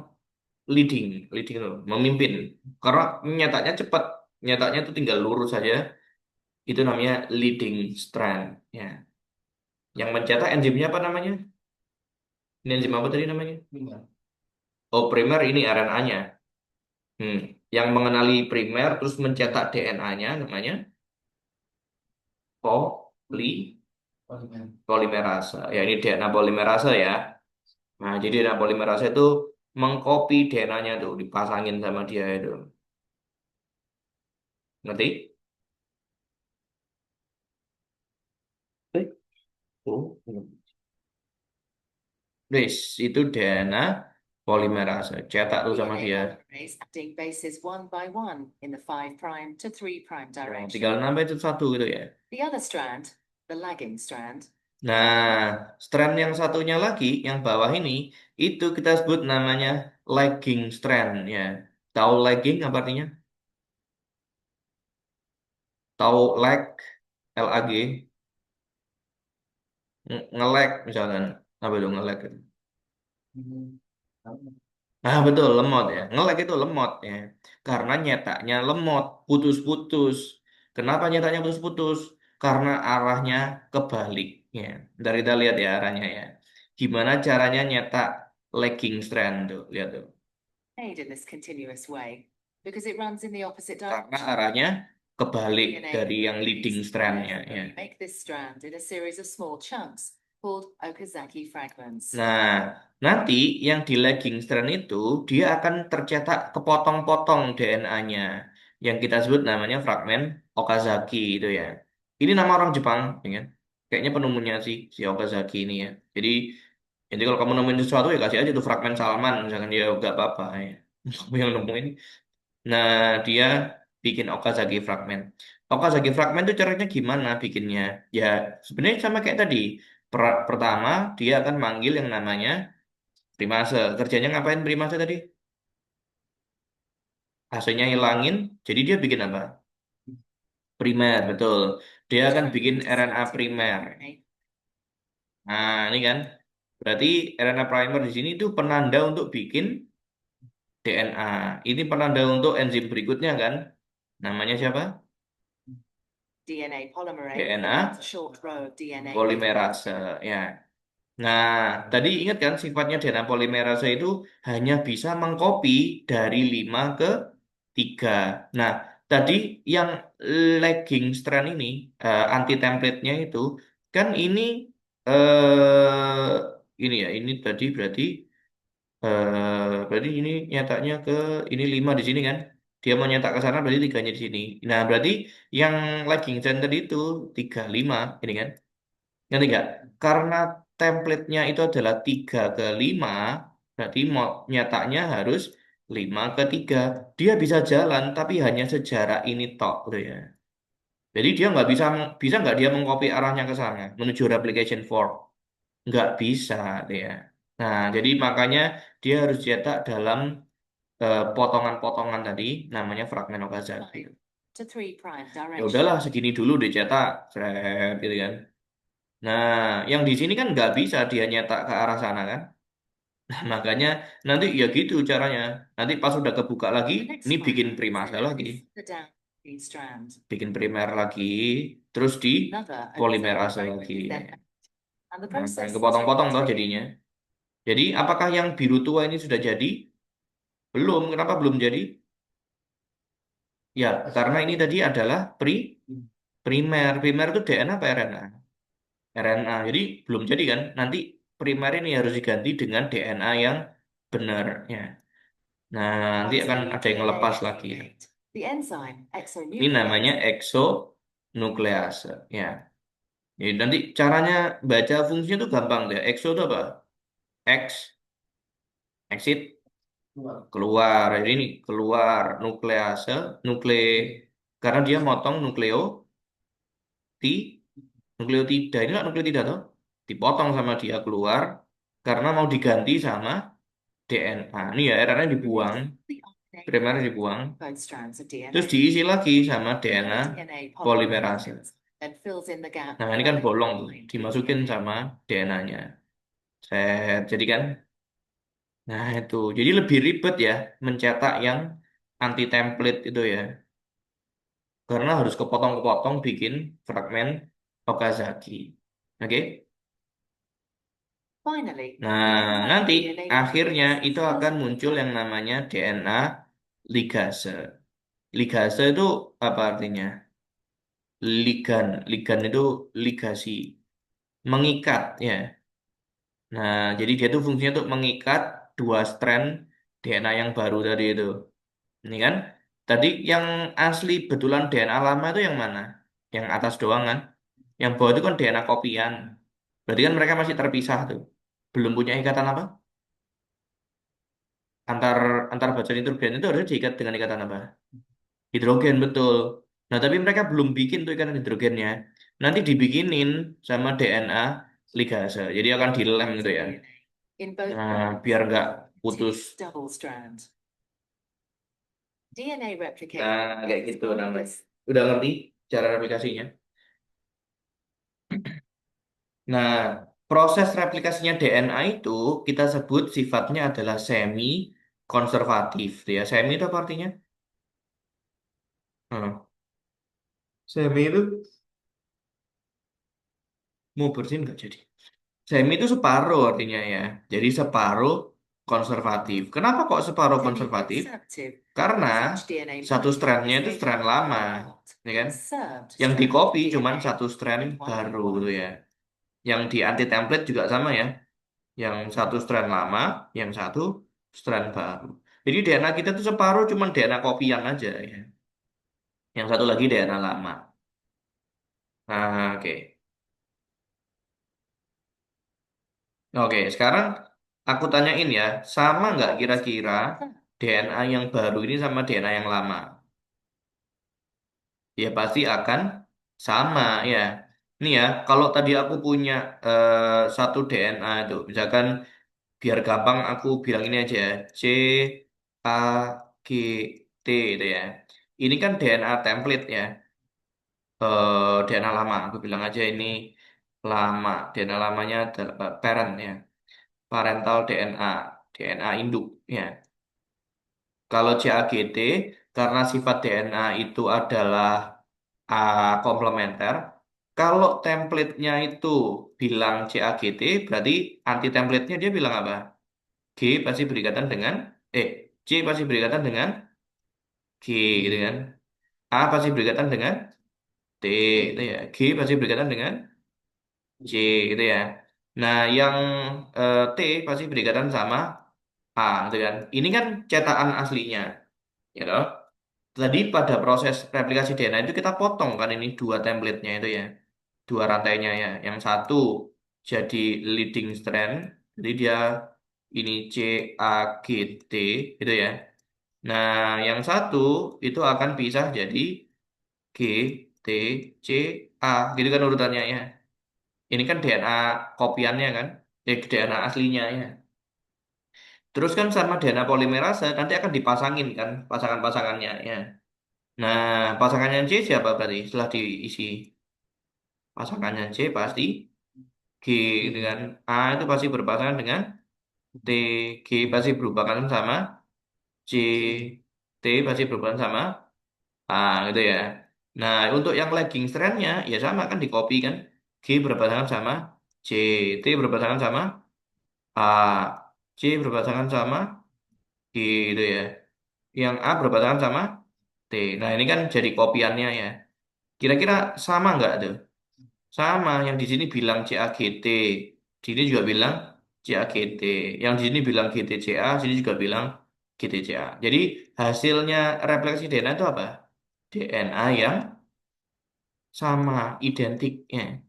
Speaker 1: leading loh, memimpin. Karena nyetaknya cepat, nyetaknya tuh tinggal lurus saja. Itu namanya leading strand. Ya. Yang mencetak enzimnya apa namanya? Ini enzim apa tadi namanya? Oh, primer ini RNA-nya. Hmm. Yang mengenali primer terus mencetak DNA-nya namanya polimerase. Ya, ini DNA polimerase ya. Nah, jadi DNA polimerase itu mengcopy DNA-nya tuh, dipasangin sama dia itu. Ngerti? Oh. Wis, itu DNA polimerase. Cetak tuh sama
Speaker 2: DNA
Speaker 1: dia.
Speaker 2: polymerase adding bases one by one in the 5' to 3'
Speaker 1: Nah, tinggal
Speaker 2: direction.
Speaker 1: nambah itu satu gitu ya.
Speaker 2: The other strand, the lagging strand,
Speaker 1: Nah, strand yang satunya lagi, yang bawah ini, itu kita sebut namanya lagging strand ya. Tahu lagging apa artinya? Tahu lag, LAG, nge-lag misalkan. Apa itu nge-lag? Nah, betul, lemot ya. Nge-lag itu lemot ya. Karena nyetaknya lemot, putus-putus. Kenapa nyetaknya putus-putus? karena arahnya kebalik. Ya, ntar kita lihat ya arahnya ya. Gimana caranya nyetak lagging strand tuh, lihat tuh.
Speaker 2: Made in this continuous way because it runs in the opposite
Speaker 1: Karena
Speaker 2: direction.
Speaker 1: arahnya kebalik
Speaker 2: DNA
Speaker 1: dari yang leading
Speaker 2: copies.
Speaker 1: strandnya.
Speaker 2: Therefore,
Speaker 1: Ya.
Speaker 2: we make this strand in a series of small chunks called Okazaki fragments.
Speaker 1: Nah, nanti yang di lagging strand itu dia akan tercetak kepotong-potong DNA-nya yang kita sebut namanya fragmen Okazaki itu ya. Ini nama orang Jepang, ya kan? Kayaknya penemunya sih si Okazaki ini ya. Jadi kalau kamu nemuin sesuatu ya kasih aja tuh fragmen Salman, misalkan dia gak apa-apa ya. Kamu yang nemuin. Nah, dia bikin Okazaki fragmen. Okazaki fragmen itu caranya gimana bikinnya? Ya, sebenarnya sama kayak tadi. Pertama, dia akan manggil yang namanya primase. Kerjanya ngapain primase tadi? AC-nya hilangin, jadi dia bikin apa? Primer, betul. Dia akan bikin
Speaker 2: Instructing to
Speaker 1: RNA
Speaker 2: selecting the
Speaker 1: primer.
Speaker 2: RNA.
Speaker 1: Nah, ini kan. Berarti RNA primer di sini itu penanda untuk bikin DNA. Ini penanda untuk enzim berikutnya kan? Namanya siapa?
Speaker 2: DNA polymerase
Speaker 1: DNA
Speaker 2: that adds a short row of DNA with
Speaker 1: polimerase. Ya. Nah, tadi ingat kan sifatnya DNA polimerase itu hanya bisa mengcopy dari 5 ke 3. Nah, tadi yang lagging strand ini, anti template-nya itu, kan ini ya, ini tadi berarti ini nyetaknya ke, ini 5 di sini kan. Dia mau nyetak ke sana berarti tiganya di sini. Nah, berarti yang lagging strand tadi itu 3 5 ini kan. Ngerti nggak? Karena template-nya itu adalah 3 ke 5, berarti mau nyetaknya harus 5 ke 3. Dia bisa jalan, tapi hanya sejarah ini tok, gitu ya. Jadi dia nggak bisa nggak dia mengcopy arahnya ke sana, menuju replication fork. Nggak bisa, dia. Nah, jadi makanya dia harus cetak dalam potongan-potongan tadi, namanya fragmen Okazaki.
Speaker 2: to 3'
Speaker 1: Ya
Speaker 2: direction.
Speaker 1: udahlah, segini dulu dicetak, seret, gitu kan. Nah, yang di sini kan nggak bisa dia nyetak ke arah sana kan. Nah, makanya nanti ya gitu caranya. Nanti pas udah kebuka lagi,
Speaker 2: The next
Speaker 1: ini bikin
Speaker 2: fragment
Speaker 1: primase lagi.
Speaker 2: selects the downstream strand.
Speaker 1: Bikin primer lagi, terus di
Speaker 2: Another Okazaki
Speaker 1: polimerase
Speaker 2: fragment
Speaker 1: lagi.
Speaker 2: is then and the
Speaker 1: Nah,
Speaker 2: process
Speaker 1: yang
Speaker 2: is
Speaker 1: kepotong-potong toh
Speaker 2: repeated.
Speaker 1: jadinya. Jadi apakah yang biru tua ini sudah jadi? Belum. Kenapa belum jadi? Ya, karena ini tadi adalah primer. Primer itu DNA apa RNA? RNA. Jadi belum jadi kan? Nanti primer ini harus diganti dengan DNA yang benar ya. Nah, nanti akan
Speaker 2: Finally,
Speaker 1: ada yang
Speaker 2: DNA
Speaker 1: lepas
Speaker 2: is
Speaker 1: lagi.
Speaker 2: made. The enzyme
Speaker 1: Ini namanya
Speaker 2: exonuclease
Speaker 1: exonuklease ya. Jadi nanti caranya baca fungsinya itu gampang deh. Exo itu apa? X, exit, keluar. Jadi ini keluar nuklease, nukle karena dia motong ti, nukleotida. Ini nggak nukleotida tuh. Dipotong sama dia keluar karena mau diganti sama DNA. Ini ya RNA dibuang,
Speaker 2: releases the RNA
Speaker 1: primernya dibuang,
Speaker 2: both strands of
Speaker 1: terus
Speaker 2: DNA.
Speaker 1: diisi lagi sama DNA
Speaker 2: DNA
Speaker 1: polimerase.
Speaker 2: polymerases then fills in the gap
Speaker 1: Nah,
Speaker 2: by
Speaker 1: ini kan bolong tuh,
Speaker 2: binding to
Speaker 1: dimasukin
Speaker 2: DNA.
Speaker 1: sama DNA-nya. Set, jadi kan, nah itu, jadi lebih ribet ya mencetak yang anti template itu ya, karena harus kepotong-kepotong bikin fragmen Okazaki. Oke?
Speaker 2: Finally,
Speaker 1: Nah,
Speaker 2: the enzyme
Speaker 1: nanti
Speaker 2: DNA
Speaker 1: akhirnya
Speaker 2: replicase
Speaker 1: itu
Speaker 2: fills
Speaker 1: akan
Speaker 2: in the
Speaker 1: muncul
Speaker 2: gap.
Speaker 1: yang namanya DNA ligase. Ligase itu apa artinya? Ligan, ligan itu ligasi, mengikat ya. Nah, jadi dia tuh fungsinya untuk mengikat dua strand DNA yang baru tadi itu. Ini kan, tadi yang asli betulan DNA lama itu yang mana? Yang atas doang kan? Yang bawah itu kan DNA kopian. Berarti kan mereka masih terpisah tuh. Belum punya ikatan apa? Antar antar baca nitrogen itu harusnya diikat dengan ikatan apa? Hidrogen betul. Nah, tapi mereka belum bikin tuh ikatan hidrogennya. Nanti dibikinin sama DNA ligase. Jadi akan dilem gitu ya.
Speaker 2: DNA in both
Speaker 1: Nah,
Speaker 2: parts
Speaker 1: biar nggak
Speaker 2: to
Speaker 1: putus.
Speaker 2: double strand. DNA
Speaker 1: Nah,
Speaker 2: replication
Speaker 1: kayak
Speaker 2: is
Speaker 1: gitu
Speaker 2: one of
Speaker 1: namanya.
Speaker 2: this.
Speaker 1: Udah ngerti cara replikasinya? Nah, proses replikasinya DNA itu kita sebut sifatnya adalah semi konservatif. Ya, semi itu apa artinya? Hmm. Semi itu Mau bersin nggak jadi. Semi itu separuh artinya ya. Jadi separuh konservatif. Kenapa kok separuh konservatif?
Speaker 2: Semi-conservative.
Speaker 1: Karena
Speaker 2: Such DNA
Speaker 1: satu
Speaker 2: binding
Speaker 1: strandnya
Speaker 2: is
Speaker 1: itu
Speaker 2: made
Speaker 1: strand
Speaker 2: up of
Speaker 1: lama,
Speaker 2: one hot,
Speaker 1: ya kan?
Speaker 2: conserved
Speaker 1: Yang di
Speaker 2: strand of
Speaker 1: copy cuman
Speaker 2: DNA
Speaker 1: satu strand
Speaker 2: and one
Speaker 1: baru gitu
Speaker 2: A1.
Speaker 1: ya. Yang di anti template juga sama ya. Yang satu strand lama, yang satu strand baru. Jadi DNA kita tuh separuh cuman DNA kopian aja ya. Yang satu lagi DNA lama. Nah, oke. Oke, sekarang aku tanyain ya, sama nggak
Speaker 2: Hot,
Speaker 1: kira-kira DNA yang baru ini sama DNA yang lama? Ya pasti akan sama ya. Ini ya, kalau tadi aku punya satu DNA itu, misalkan biar gampang aku bilang ini aja ya, A G T itu ya. Ini kan DNA template ya, DNA lama. Aku bilang aja ini lama. DNA lamanya adalah parent ya, parental DNA, DNA induk ya. Kalau CAGT, karena sifat DNA itu adalah komplementer, kalau template-nya itu bilang CAGT, berarti anti template-nya dia bilang apa? G pasti berikatan dengan, eh, C pasti berikatan dengan G, gitu kan? A pasti berikatan dengan T, gitu ya. G pasti berikatan dengan C, gitu ya. Nah, yang T pasti berikatan sama A, gitu kan? Ini kan cetakan aslinya, ya toh? Tadi pada proses replikasi DNA itu kita potong kan ini dua template-nya itu ya, dua rantainya ya. Yang satu jadi leading strand, jadi dia ini C A G T itu ya. Nah, yang satu itu akan pisah jadi G T C A, gitu kan urutannya ya. Ini kan DNA kopiannya kan, DNA aslinya ya. Terus kan sama DNA polimerase nanti akan dipasangin kan pasangan-pasangannya ya. Nah, pasangannya C siapa berarti setelah diisi? Pasangannya C pasti G dengan A itu pasti berpasangan dengan T, G pasti berpasangan sama C, T pasti berpasangan sama A gitu ya. Nah, untuk yang lagging strand-nya ya sama kan di copy kan. G berpasangan sama C, T berpasangan sama A, C berpasangan sama G gitu ya. Yang A berpasangan sama T. Nah, ini kan jadi kopiannya ya. Kira-kira sama nggak tuh? Sama, yang di sini bilang CAGT, di sini juga bilang CAGT. Yang di sini bilang GTCA, sini juga bilang GTCA. Jadi hasilnya replikasi DNA itu apa? DNA yang sama, identiknya.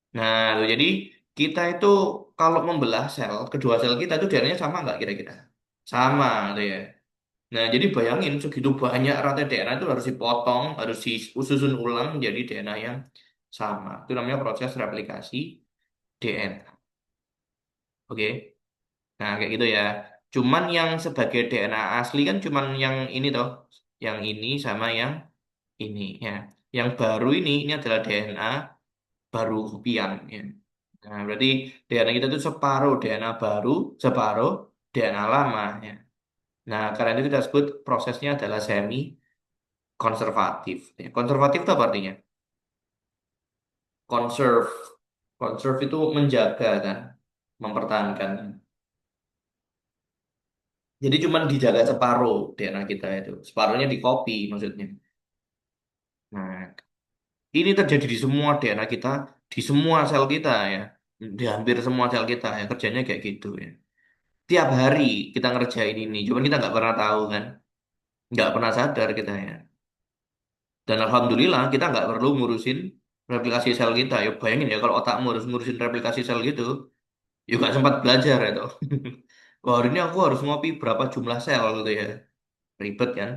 Speaker 1: Nah, tuh, jadi kita itu kalau membelah sel, kedua sel kita itu DNA-nya sama nggak kira-kira? Sama, tuh ya. Nah, jadi bayangin segitu banyak rantai DNA itu harus dipotong, harus disusun ulang menjadi DNA yang sama. Itu namanya proses replikasi DNA. Oke. Nah, kayak gitu ya. Cuman yang sebagai DNA asli kan cuman yang ini toh, yang ini sama yang ini ya. Yang baru ini adalah DNA baru kopian ya. Nah, berarti DNA kita itu separuh DNA baru, separuh DNA lama ya. Nah, karena itu kita sebut prosesnya adalah semi konservatif. Ya, konservatif itu apa artinya? Conserve. Conserve itu menjaga kan, mempertahankan. Jadi cuman dijaga separuh DNA kita itu. Separuhnya di copy maksudnya. Nah, ini terjadi di semua DNA kita, di semua sel kita ya. Di hampir semua sel kita ya, kerjanya kayak gitu ya. Tiap hari kita ngerjain ini, cuman kita nggak pernah tahu kan. Nggak pernah sadar kita ya. Dan alhamdulillah kita nggak perlu ngurusin replikasi sel kita. Ya bayangin ya kalau otakmu harus ngurusin replikasi sel gitu, ya nggak sempat belajar itu. Wah, hari ini aku harus ngopi berapa jumlah sel gitu ya. Ribet kan.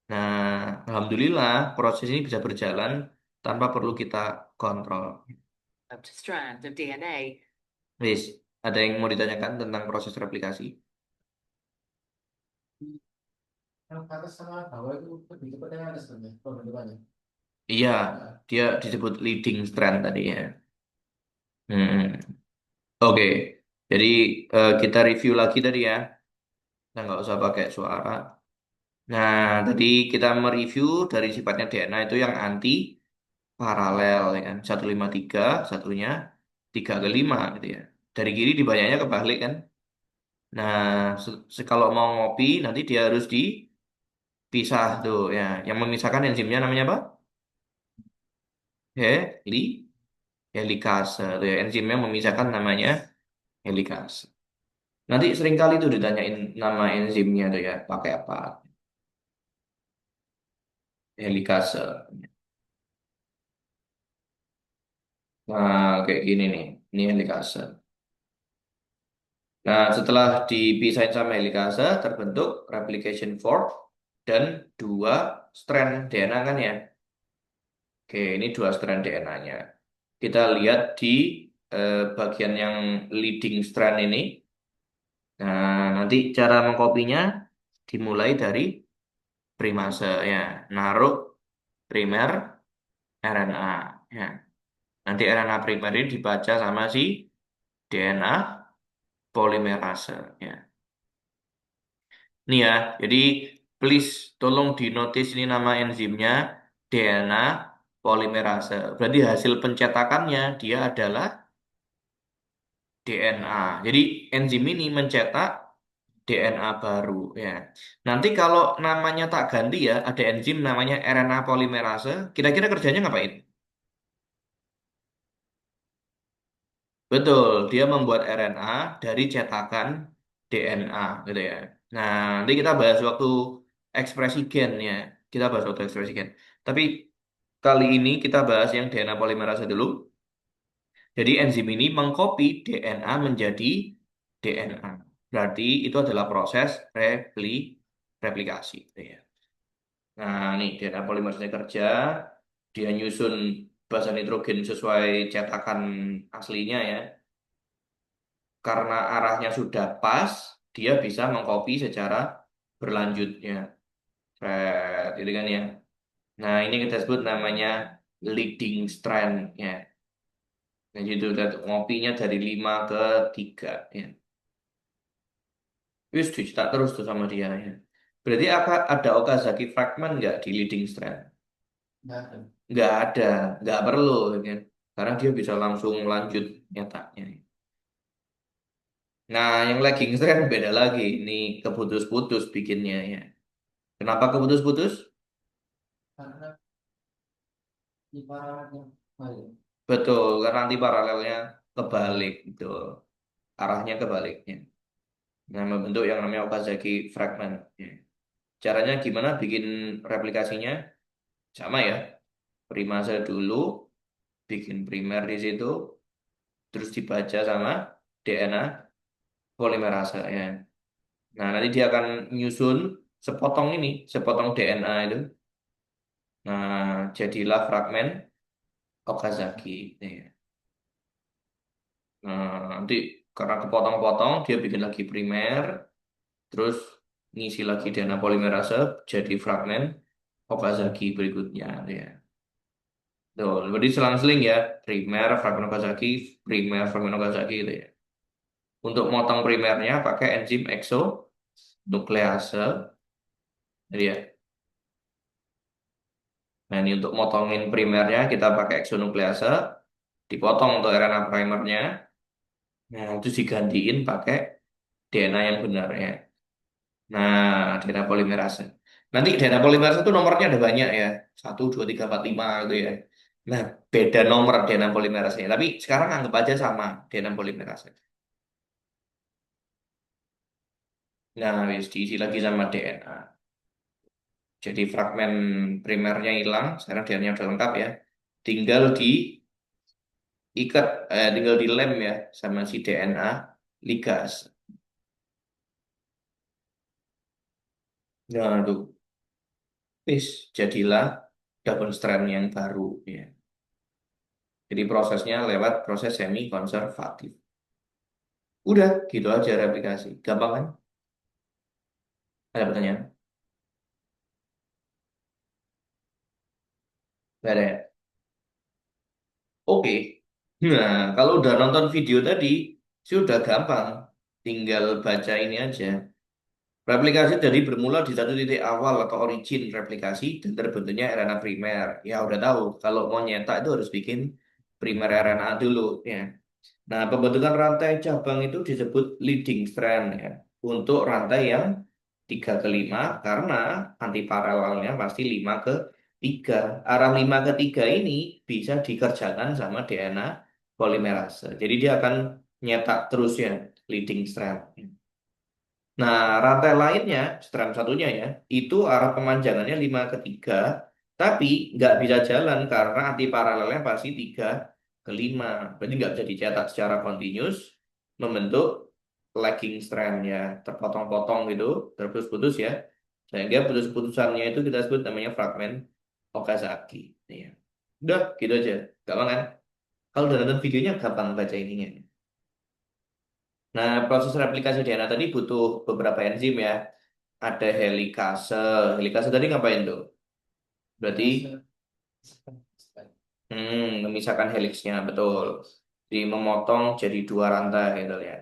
Speaker 1: Nah, alhamdulillah proses ini bisa berjalan tanpa perlu kita kontrol.
Speaker 2: Strand of DNA.
Speaker 1: Wis, ada yang mau ditanyakan tentang proses replikasi?
Speaker 3: Yang atas sama bawah itu lebih cepat yang atas sebenarnya pembentukannya.
Speaker 1: Iya,
Speaker 3: Nah,
Speaker 1: dia disebut leading strand tadi ya. Hmm. Oke, jadi kita review lagi tadi ya. Kita nggak usah pakai suara. Nah, tadi kita mereview dari sifatnya DNA itu yang anti paralel ya kan. 153, satunya 3 ke 5 gitu ya. Dari kiri dibacanya kebalik kan. Nah, kalau mau ngopi nanti dia harus dipisah tuh ya. Yang memisahkan enzimnya namanya apa? Heli, helikase tuh ya. Enzimnya memisahkan namanya helikase. Nanti seringkali tuh ditanyain nama enzimnya tuh ya, pakai apa? Helikase. Nah, kayak gini nih. Ini helikase. Nah, setelah dipisahin sama helikase, terbentuk replication fork dan 2 strand DNA kan ya. Oke, ini 2 strand DNA-nya. Kita lihat di bagian yang leading strand ini. Nah, nanti cara mengkopinya dimulai dari primase ya. Naruh primer RNA ya. Nanti RNA primer ini dibaca sama si DNA polimerase ya. Nih ya, jadi please tolong dinotis ini nama enzimnya DNA polimerase. Berarti hasil pencetakannya dia adalah DNA. Jadi enzim ini mencetak DNA baru ya. Nanti kalau namanya tak ganti ya, ada enzim namanya RNA polimerase. Kira-kira kerjanya ngapain? Betul, dia membuat RNA dari cetakan DNA gitu ya. Nah, nanti kita bahas waktu ekspresi gen ya. Kita bahas waktu ekspresi gen. Tapi kali ini kita bahas yang DNA polimerase dulu. Jadi enzim ini mengcopy DNA menjadi DNA. Berarti itu adalah proses replikasi gitu ya. Nah, nih DNA polimerase kerja, dia nyusun basa nitrogen sesuai cetakan aslinya ya. Karena arahnya sudah pas, dia bisa mengcopy secara berlanjutnya. Gitu kan ya. Nah, ini kita sebut namanya leading strand ya. Nah, itu ngopinya dari 5 ke 3 ya. Wis dicetak terus tuh sama dia ya. Berarti apa ada Okazaki fragment nggak di leading strand?
Speaker 3: Nggak ada.
Speaker 1: Nggak ada, nggak perlu ya kan. Karena dia bisa langsung lanjut nyetaknya. Nah, yang lagging strand beda lagi. Ini keputus-putus bikinnya ya. Kenapa keputus-putus?
Speaker 3: Karena di paralelnya balik.
Speaker 1: Betul, karena nanti paralelnya kebalik gitu. Arahnya kebaliknya. Nah, membentuk yang namanya Okazaki fragment. Ya. Caranya gimana bikin replikasinya? Sama ya. Primase dulu, bikin primer di situ, terus dibaca sama DNA polimerase ya. Nah, nanti dia akan nyusun sepotong ini, sepotong DNA itu. Nah, jadilah fragmen Okazaki. Ya. Nah, nanti karena kepotong-potong, dia bikin lagi primer, terus ngisi lagi DNA polimerase jadi fragmen Okazaki berikutnya ya. Tuh, berarti selang-seling ya, primer fragmen Okazaki, primer fragmen Okazaki itu ya. Untuk motong primernya pakai enzim eksonuklease. Jadi ya. Nah, ini untuk motongin primernya kita pakai eksonuklease, dipotong untuk RNA primernya. Nah, itu digantiin pakai DNA yang benar ya. Nah, DNA polimerase. Nanti DNA polimerase itu nomornya ada banyak ya. 1, 2, 3, 4, 5 gitu ya. Nah, beda nomor DNA polimerase. Tapi sekarang anggap aja sama DNA polimerase. Nah, wis diisi lagi sama DNA. Jadi fragmen primernya hilang, sekarang DNA udah lengkap ya. Tinggal tinggal dilem ya sama si DNA ligas. Nah, tuh, wis jadilah double strand yang baru ya. Jadi prosesnya lewat proses semi konservatif. Udah, gitu aja replikasi. Gampang kan? Ada pertanyaan? Gak ada ya? Oke. Nah, kalau udah nonton video tadi, sih udah gampang. Tinggal baca ini aja. Replikasi dari bermula di satu titik awal atau origin replikasi dan terbentuknya RNA primer. Ya udah tahu kalau mau nyetak itu harus bikin primer RNA dulu ya. Nah, pembentukan rantai cabang itu disebut leading strand ya. Untuk rantai yang 3 ke 5 karena antiparalelnya pasti 5 ke 3. Arah 5 ke 3 ini bisa dikerjakan sama DNA polimerase. Jadi dia akan nyetak terus ya leading strand. Nah, rantai lainnya, strand satunya ya, itu arah pemanjangannya 5 ke 3, tapi nggak bisa jalan karena antiparalelnya pasti 3 ke 5. Berarti nggak bisa dicetak secara continuous, membentuk lagging strand ya, terpotong-potong gitu, terputus-putus ya. Sehingga putus-putusannya itu kita sebut namanya fragmen Okazaki. Ya. Udah, gitu aja. Gampang kan? Kalau udah nonton videonya gampang baca ininya. Nah, proses replikasi DNA tadi butuh beberapa enzim ya. Ada helikase. Helikase tadi ngapain tuh? Berarti memisahkan heliksnya, betul. Jadi memotong jadi 2 rantai gitu ya.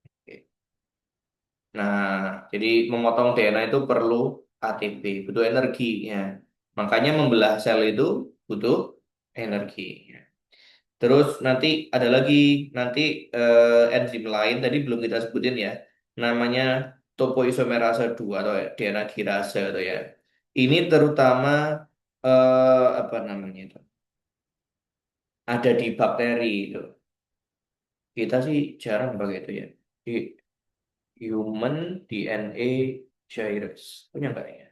Speaker 1: Oke. Nah, jadi memotong DNA itu perlu ATP, butuh energi ya. Makanya membelah sel itu butuh energi ya. Terus nanti ada lagi nanti enzim lain tadi belum kita sebutin ya. Namanya topoisomerase 2 atau DNA kirase atau ya. Ini terutama apa namanya itu? Ada di bakteri itu. Kita sih jarang pakai itu ya. Di human DNA gyrase. Punya nggak ya?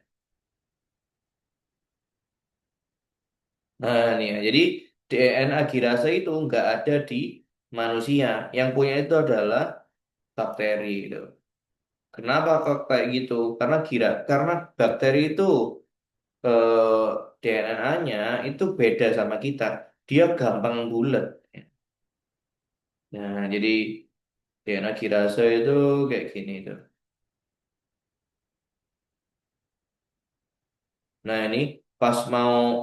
Speaker 1: Nah, nih ya. Jadi DNA kirase itu nggak ada di manusia. Yang punya itu adalah bakteri itu. Kenapa kok kayak gitu? Karena bakteri itu DNA-nya itu beda sama kita. Dia gampang bulat. Nah, jadi DNA kirase itu kayak gini tuh. Nah, ini pas mau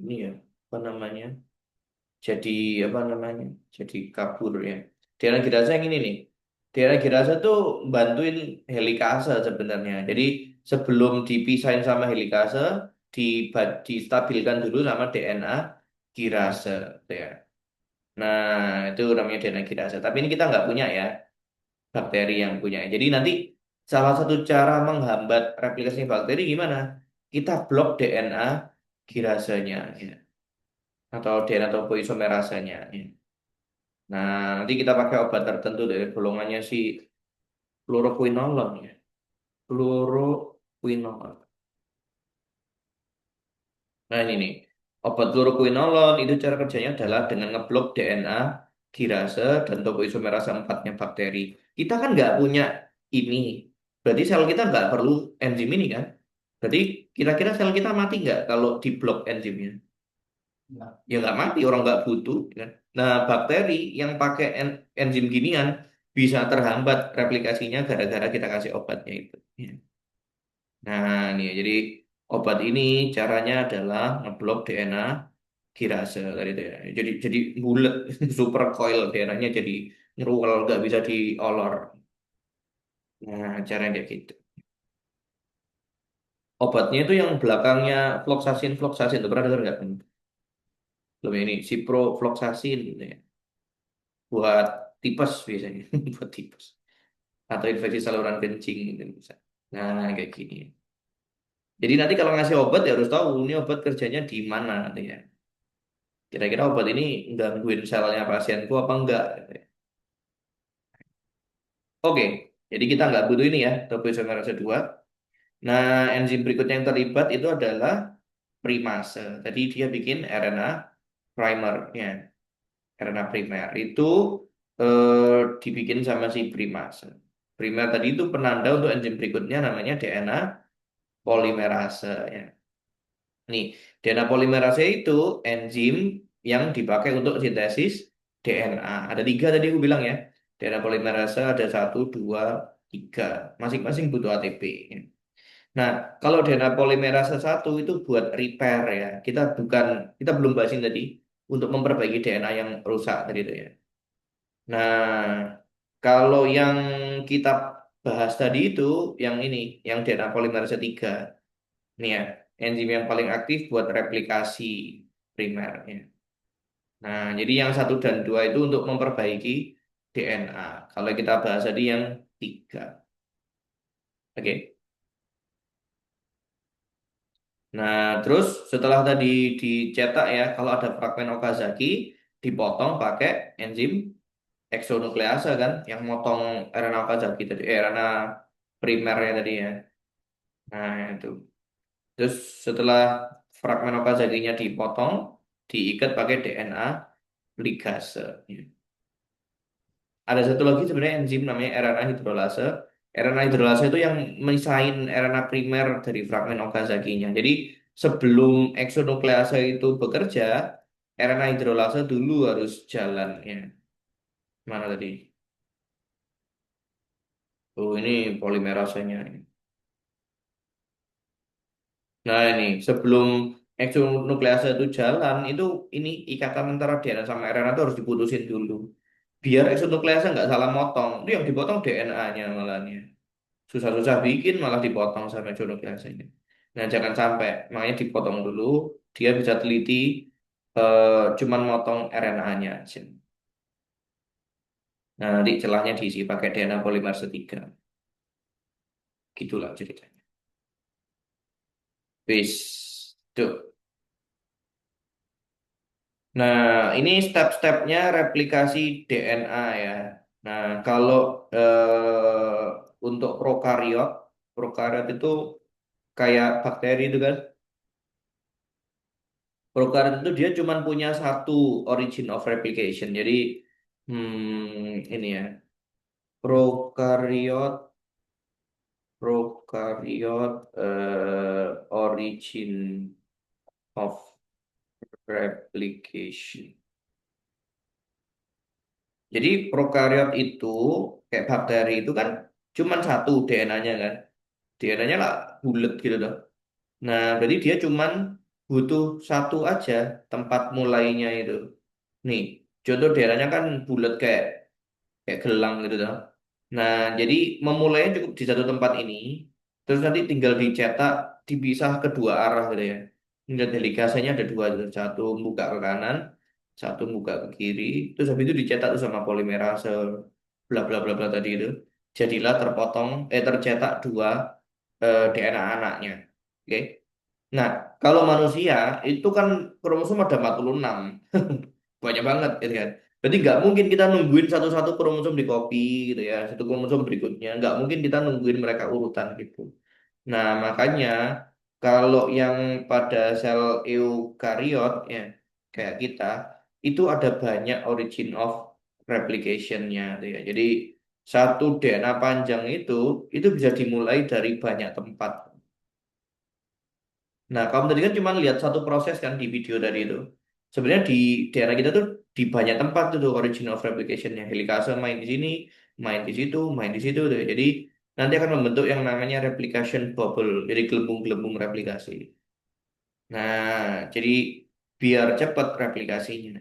Speaker 1: ini ya apa namanya? Jadi apa namanya? Jadi kabur ya. DNA kirase yang ini nih. DNA kirase tuh bantuin helikase sebenarnya. Jadi sebelum dipisahin sama helikase, distabilkan dulu sama DNA kirase, gitu ya. Nah, itu namanya DNA kirase. Tapi ini kita nggak punya ya, bakteri yang punya. Jadi nanti salah satu cara menghambat replikasi bakteri gimana? Kita blok DNA kirasenya, ya. Atau DNA topoisomerasenya. Ya. Nah, nanti kita pakai obat tertentu dari golongannya si fluoroquinolone ya. Fluoroquinolone. Nah, ini nih. Obat fluoroquinolone itu cara kerjanya adalah dengan ngeblok DNA kirase dan topoisomerase 4-nya bakteri. Kita kan nggak punya ini. Berarti sel kita nggak perlu enzim ini kan? Berarti kira-kira sel kita mati nggak kalau diblok enzimnya?
Speaker 3: Nah,
Speaker 1: Ya nggak mati, orang nggak butuh. Kan? Nah, bakteri yang pakai enzim ginian bisa terhambat replikasinya gara-gara kita kasih obatnya itu. Ya. Nah, nih, jadi obat ini caranya adalah ngeblok DNA kirase tadi itu ya. Jadi bulat, super coil DNA-nya jadi ngeruel, nggak bisa diolor. Nah, caranya kayak gitu. Obatnya itu yang belakangnya fluoxacin itu pernah dengar nggak? Belum ini, ciprofloxacin gitu ya. Buat tipes biasanya, buat tipes atau infeksi saluran kencing gitu bisa. Nah, kayak gini. Jadi nanti kalau ngasih obat ya harus tahu ini obat kerjanya di mana gitu ya. Kira-kira obat ini gangguin selnya pasienku apa enggak gitu ya. Oke, jadi kita nggak butuh ini ya, topoisomerase 2. Nah, enzim berikutnya yang terlibat itu adalah primase. Tadi dia bikin RNA primer ya. RNA primer itu dibikin sama si primase. Primer tadi itu penanda untuk enzim berikutnya namanya DNA polimerase ya. Nih, DNA polimerase itu enzim yang dipakai untuk sintesis DNA. Ada 3 tadi aku bilang ya. DNA polimerase ada 1, 2, 3. Masing-masing butuh ATP. Ya. Nah, kalau DNA polimerase 1 itu buat repair ya. Kita belum bahas ini tadi untuk memperbaiki DNA yang rusak tadi itu ya. Nah, kalau yang kita bahas tadi itu yang ini, yang DNA polimerase 3. Nih ya, enzim yang paling aktif buat replikasi primer ya. Nah, jadi yang satu dan dua itu untuk memperbaiki DNA. Kalau kita bahas tadi yang tiga. Oke. Nah, terus setelah tadi dicetak ya, kalau ada fragmen Okazaki, dipotong pakai enzim eksonuklease kan, yang motong RNA Okazaki tadi, RNA primernya tadi ya. Nah, itu. Terus setelah fragmen Okazakinya dipotong, diikat pakai DNA ligase. Ada satu lagi sebenarnya enzim namanya RNA hidrolase. RNA hidrolase itu yang misahin RNA primer dari fragmen Okazakinya. Jadi sebelum eksonuklease itu bekerja, RNA hidrolase dulu harus jalan ya. Mana tadi? Oh, ini polimerasenya. Nah ini sebelum eksonuklease itu jalan, itu ini ikatan antara DNA sama RNA itu harus diputusin dulu. Biar eksonuklease nggak salah motong, itu yang dipotong DNA-nya malahnya. Susah-susah bikin malah dipotong sama eksonukleasenya. Nah jangan sampai, makanya dipotong dulu, dia bisa teliti cuman motong RNA-nya aja. Nah nanti celahnya diisi pakai DNA polimerase 3. Gitulah ceritanya. Bis. Tuh. Nah, ini step-stepnya replikasi DNA ya. Nah, kalau untuk prokariot, prokariot itu kayak bakteri itu kan. Prokariot itu dia cuma punya satu origin of replication. Jadi, ini ya, prokariot, origin of replication. Jadi prokariot itu kayak bakteri itu kan cuman satu DNA-nya kan. DNA-nya lah bulat gitu loh. Nah, berarti dia cuman butuh satu aja tempat mulainya itu. Nih, contoh DNA-nya kan bulat kayak kayak gelang gitu loh. Nah, jadi memulainya cukup di satu tempat ini, terus nanti tinggal dicetak dipisah ke dua arah gitu ya. Tinggal deligasinya ada dua, gitu. Satu buka ke kanan, satu buka ke kiri, terus habis itu dicetak tuh sama polimerase, bla bla bla bla tadi itu. Jadilah tercetak dua DNA anaknya. Oke. Nah, kalau manusia itu kan kromosom ada 46. Banyak banget gitu kan. Berarti nggak mungkin kita nungguin satu-satu kromosom di copy gitu ya. Satu kromosom berikutnya. Nggak mungkin kita nungguin mereka urutan gitu. Nah, makanya kalau yang pada sel eukariot ya, kayak kita, itu ada banyak origin of replication-nya gitu ya. Jadi satu DNA panjang itu bisa dimulai dari banyak tempat. Nah, kamu tadi kan cuma lihat satu proses kan di video tadi itu. Sebenarnya di daerah kita tuh di banyak tempat tuh origin of replication-nya. Helicase main di sini, main di situ, main di situ tuh. Jadi nanti akan membentuk yang namanya replication bubble. Jadi gelembung-gelembung replikasi. Nah, jadi biar cepat replikasinya.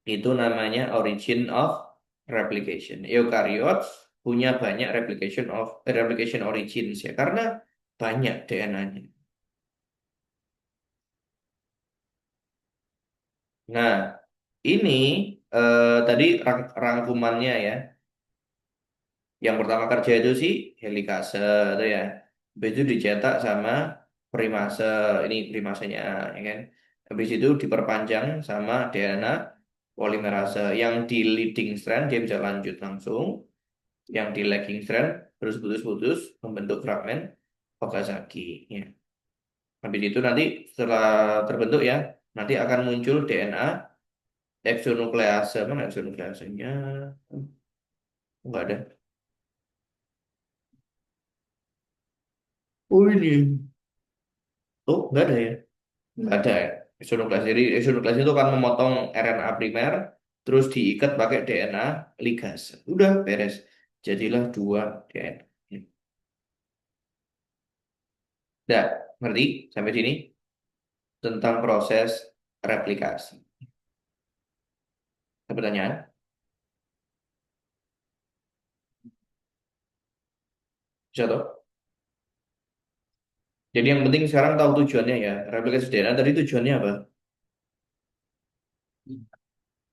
Speaker 1: Itu namanya origin of replication. Eukaryote punya banyak replication origins ya karena banyak DNA-nya. Nah, ini tadi rangkumannya ya. Yang pertama kerja itu sih helikase itu ya. Habis itu dicetak sama primase. Ini primasenya ya kan. Habis itu diperpanjang sama DNA polimerase. Yang di leading strand dia bisa lanjut langsung. Yang di lagging strand terus putus-putus membentuk fragmen Okazaki. Ya. Habis itu nanti setelah terbentuk ya, nanti akan muncul DNA eksonuklease. Mana eksonukleasenya? Enggak ada. Oh ini. Oh, enggak ada ya. Enggak ada ya. Exonuclease. Jadi exonuclease itu akan memotong RNA primer, terus diikat pakai DNA ligase. Udah beres. Jadilah dua DNA. Udah, ngerti sampai sini tentang proses replikasi. Ada pertanyaan? Bisa toh? Jadi yang penting sekarang tahu tujuannya ya. Replikasi DNA tadi tujuannya apa?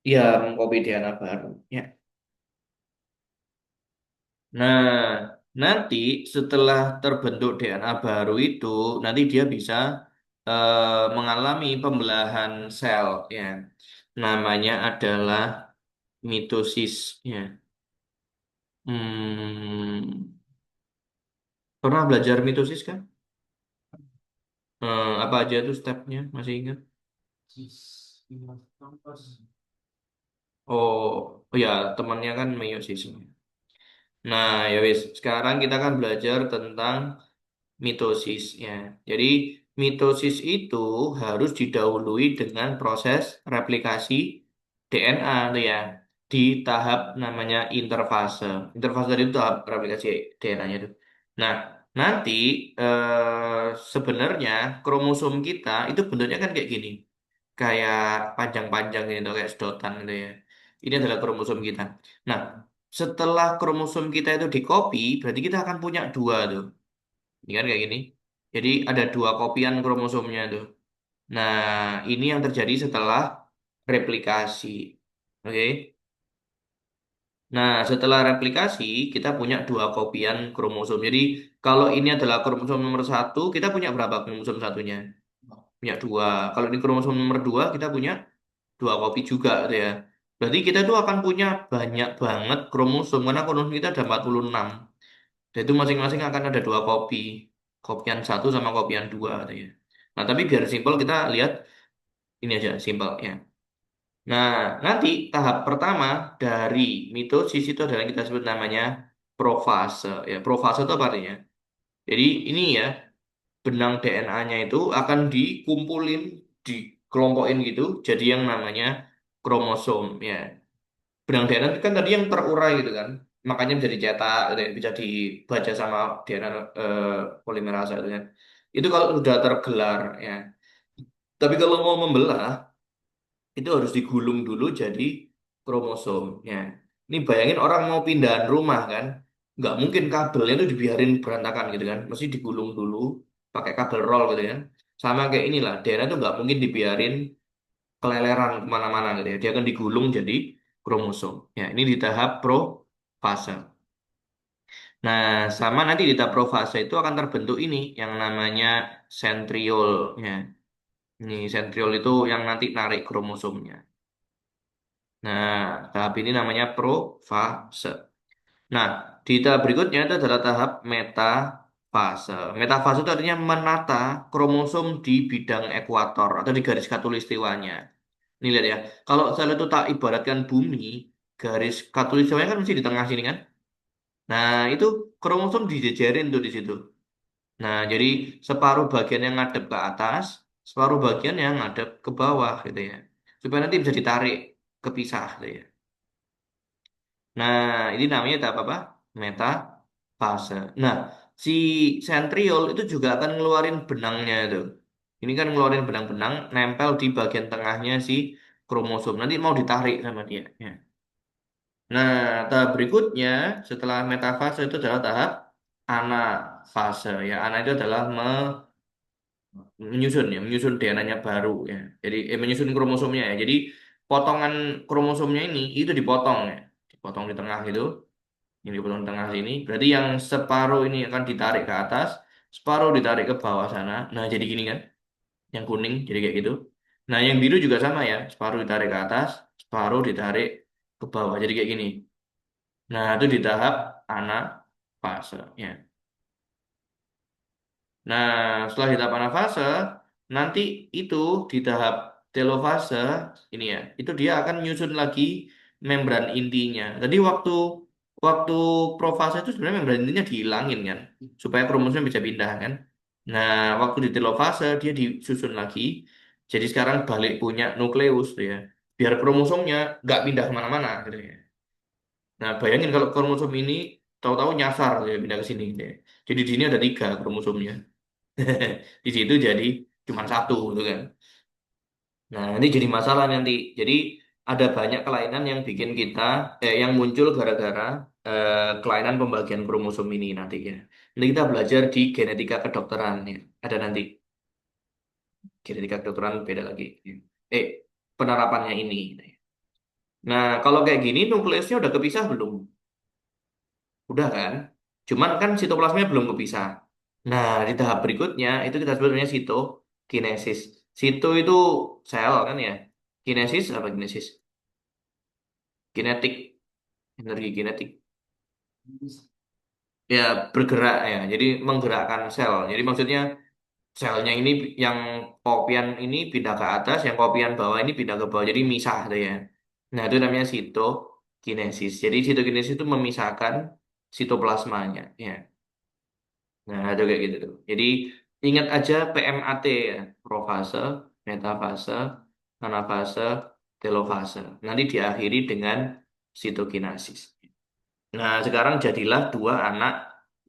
Speaker 1: Ya, mengcopy DNA baru. Ya. Nah, nanti setelah terbentuk DNA baru itu, nanti dia bisa mengalami pembelahan sel, ya. Namanya adalah mitosis, ya. Hmm, pernah belajar mitosis kan? Apa aja tuh stepnya? Masih ingat?
Speaker 3: Sis, lima kampus.
Speaker 1: Oh, oh ya, temannya kan meiosis. Nah, ya wis. Sekarang kita akan belajar tentang mitosis ya. Jadi mitosis itu harus didahului dengan proses replikasi DNA tuh ya di tahap namanya interfase. Interfase tadi itu tahap replikasi DNA-nya itu. Nah, nanti sebenarnya kromosom kita itu bentuknya kan kayak gini. Kayak panjang-panjang gitu, kayak sedotan gitu ya. Ini adalah kromosom kita. Nah, setelah kromosom kita itu dikopi, berarti kita akan punya dua tuh. Ini kan kayak gini. Jadi ada dua kopian kromosomnya tuh. Nah, ini yang terjadi setelah replikasi. Oke. Nah, setelah replikasi, kita punya dua kopian kromosom. Jadi, kalau ini adalah kromosom nomor satu, kita punya berapa kromosom satunya? Punya dua. Kalau ini kromosom nomor dua, kita punya dua kopi juga gitu ya. Berarti kita tuh akan punya banyak banget kromosom, karena kromosom kita ada 46. Dan itu masing-masing akan ada dua kopi. Kopian satu sama kopian dua gitu ya. Nah, tapi biar simpel kita lihat ini aja simpel ya. Nah, nanti tahap pertama dari mitosis itu adalah yang kita sebut namanya profase. Ya, profase itu apa artinya? Jadi ini ya, benang DNA-nya itu akan dikumpulin, dikelompokin gitu, jadi yang namanya kromosom ya. Benang DNA itu kan tadi yang terurai gitu kan. Makanya bisa dicetak, gitu ya, bisa dibaca sama DNA polimerase itu kan. Itu kalau sudah tergelar ya. Tapi kalau mau membelah itu harus digulung dulu jadi kromosom ya. Ini bayangin orang mau pindahan rumah kan. Nggak mungkin kabelnya itu dibiarin berantakan gitu kan. Mesti digulung dulu pakai kabel roll gitu kan. Sama kayak inilah, DNA itu nggak mungkin dibiarin keleleran kemana-mana gitu ya. Dia akan digulung jadi kromosom. Ya, ini di tahap profase. Nah, sama nanti di tahap profase itu akan terbentuk ini yang namanya sentriol. Ya, ini sentriol itu yang nanti narik kromosomnya. Nah, tahap ini namanya profase. Nah, di tahap berikutnya itu adalah tahap metafase. Metafase itu artinya menata kromosom di bidang ekuator atau di garis khatulistiwanya. Ini lihat ya, kalau sel itu tak ibaratkan bumi, garis khatulistiwanya kan mesti di tengah sini kan? Nah, itu kromosom dijejerin tuh di situ. Nah, jadi separuh bagian yang ngadep ke atas, separuh bagian yang ngadep ke bawah gitu ya. Supaya nanti bisa ditarik, kepisah gitu ya. Nah, ini namanya tahap apa? Metafase. Nah, si sentriol itu juga akan ngeluarin benangnya itu. Ini kan ngeluarin benang-benang nempel di bagian tengahnya si kromosom. Nanti mau ditarik sama dia. Ya. Nah, tahap berikutnya setelah metafase itu adalah tahap anafase. Ya, ana itu adalah menyusun ya, menyusun DNA-nya baru ya. Jadi menyusun kromosomnya ya. Jadi potongan kromosomnya ini itu dipotong ya. Dipotong di tengah itu. Ini dipotong di tengah sini. Berarti yang separuh ini akan ditarik ke atas, separuh ditarik ke bawah sana. Nah, jadi gini kan. Yang kuning jadi kayak gitu. Nah, yang biru juga sama ya. Separuh ditarik ke atas, separuh ditarik ke bawah. Jadi kayak gini. Nah, itu di tahap anafase ya. Nah, setelah di tahap anafase, nanti itu di tahap telofase ini ya, itu dia akan menyusun lagi membran intinya. Tadi waktu waktu profase itu sebenarnya membran intinya dihilangin kan, supaya kromosom bisa pindah kan. Nah, waktu di telofase dia disusun lagi. Jadi sekarang balik punya nukleus tuh ya, biar kromosomnya nggak pindah kemana-mana gitu ya. Nah, bayangin kalau kromosom ini tahu-tahu nyasar gitu ya, pindah ke sini gitu ya. Jadi di sini ada tiga kromosomnya. Di situ jadi cuma satu gitu kan. Nah, nanti jadi masalah nanti. Jadi ada banyak kelainan yang bikin kita yang muncul gara-gara kelainan pembagian kromosom ini nanti ya. Nanti kita belajar di genetika kedokteran ya. Ada nanti genetika kedokteran beda lagi. Ya. Eh, penerapannya ini. Nah, kalau kayak gini nukleusnya udah kepisah belum? Udah kan? Cuman kan sitoplasmanya belum kepisah. Nah, di tahap berikutnya itu kita sebutnya sitokinesis. Sito itu sel kan ya. Kinesis apa kinesis? Kinetik, energi kinetik. Ya, bergerak ya. Jadi menggerakkan sel. Jadi maksudnya selnya ini yang kopian ini pindah ke atas, yang kopian bawah ini pindah ke bawah. Jadi misah tuh ya. Nah, itu namanya sitokinesis. Jadi sitokinesis itu memisahkan sitoplasmanya ya. Nah, itu kayak gitu tuh. Jadi ingat aja PMAT ya, profase, metafase, anafase, telofase. Nanti diakhiri dengan sitokinesis. Nah, sekarang jadilah dua anak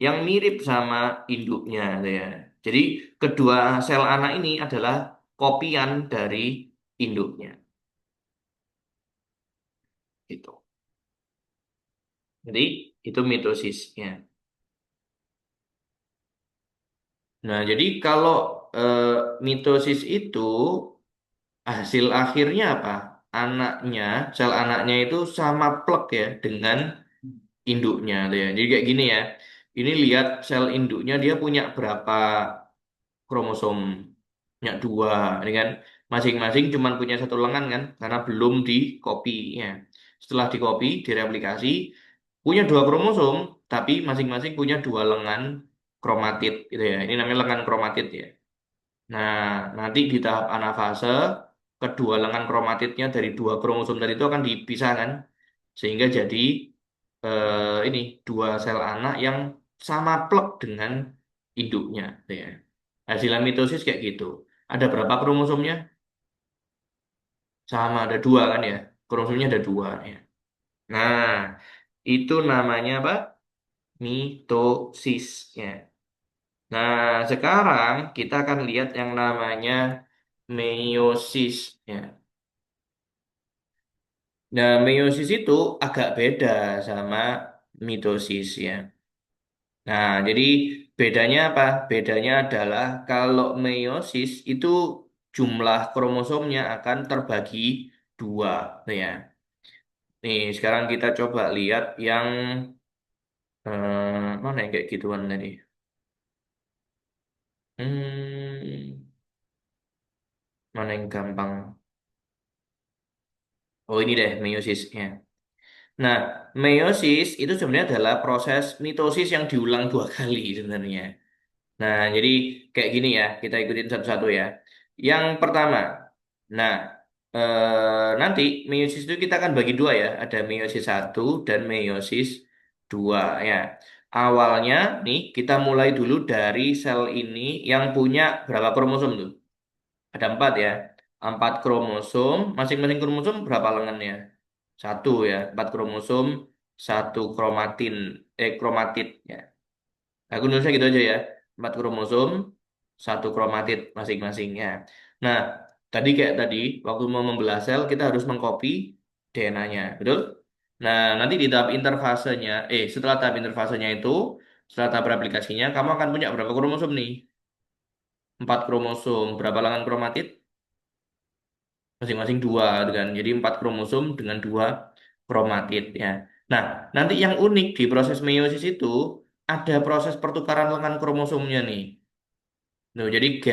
Speaker 1: yang mirip sama induknya gitu ya. Jadi kedua sel anak ini adalah kopian dari induknya gitu. Jadi itu mitosisnya. Nah, jadi kalau eh, mitosis itu hasil akhirnya apa? Anaknya, sel anaknya itu sama plek ya dengan induknya tuh ya. Jadi kayak gini ya. Ini lihat sel induknya dia punya berapa kromosomnya dua, ini kan masing-masing cuman punya satu lengan kan, karena belum di copy ya. Setelah di copy, direplikasi, punya dua kromosom, tapi masing-masing punya dua lengan kromatid gitu ya. Ini namanya lengan kromatid ya. Nah, nanti di tahap anafase, kedua lengan kromatidnya dari dua kromosom tadi itu akan dipisahkan, sehingga jadi ini dua sel anak yang sama plek dengan induknya, gitu ya. Hasil mitosis kayak gitu. Ada berapa kromosomnya? Sama ada dua kan ya. Kromosomnya ada dua ya. Nah, itu namanya apa? Mitosis ya. Nah, sekarang kita akan lihat yang namanya meiosis ya. Nah, meiosis itu agak beda sama mitosis ya. Nah, jadi bedanya apa? Bedanya adalah kalau meiosis itu jumlah kromosomnya akan terbagi dua, ya. Nih, sekarang kita coba lihat yang mana yang kayak gituan tadi? Mana yang gampang? Oh, ini deh meiosisnya. Nah, meiosis itu sebenarnya adalah proses mitosis yang diulang dua kali sebenarnya. Nah, jadi kayak gini ya, kita ikutin satu-satu ya. Yang pertama, nah, nanti meiosis itu kita akan bagi dua ya. Ada meiosis satu dan meiosis dua ya. Awalnya nih, kita mulai dulu dari sel ini yang punya berapa kromosom tuh? Ada empat ya. Empat kromosom, masing-masing kromosom berapa lengannya? Satu ya, empat kromosom, satu kromatid ya. Aku nulisnya gitu aja ya. Empat kromosom, satu kromatid masing-masingnya. Nah, tadi kayak tadi, waktu mau membelah sel, kita harus mengcopy DNA-nya, betul? Nah, nanti di tahap interfasenya, setelah tahap interfasenya itu, setelah tahap replikasinya, kamu akan punya berapa kromosom nih? Empat kromosom, berapa lengan kromatid? Masing-masing dua, gitu kan? Jadi empat kromosom dengan dua kromatid, ya. Nah, nanti yang unik di proses meiosis itu, ada proses pertukaran lengan kromosomnya nih. Nah, jadi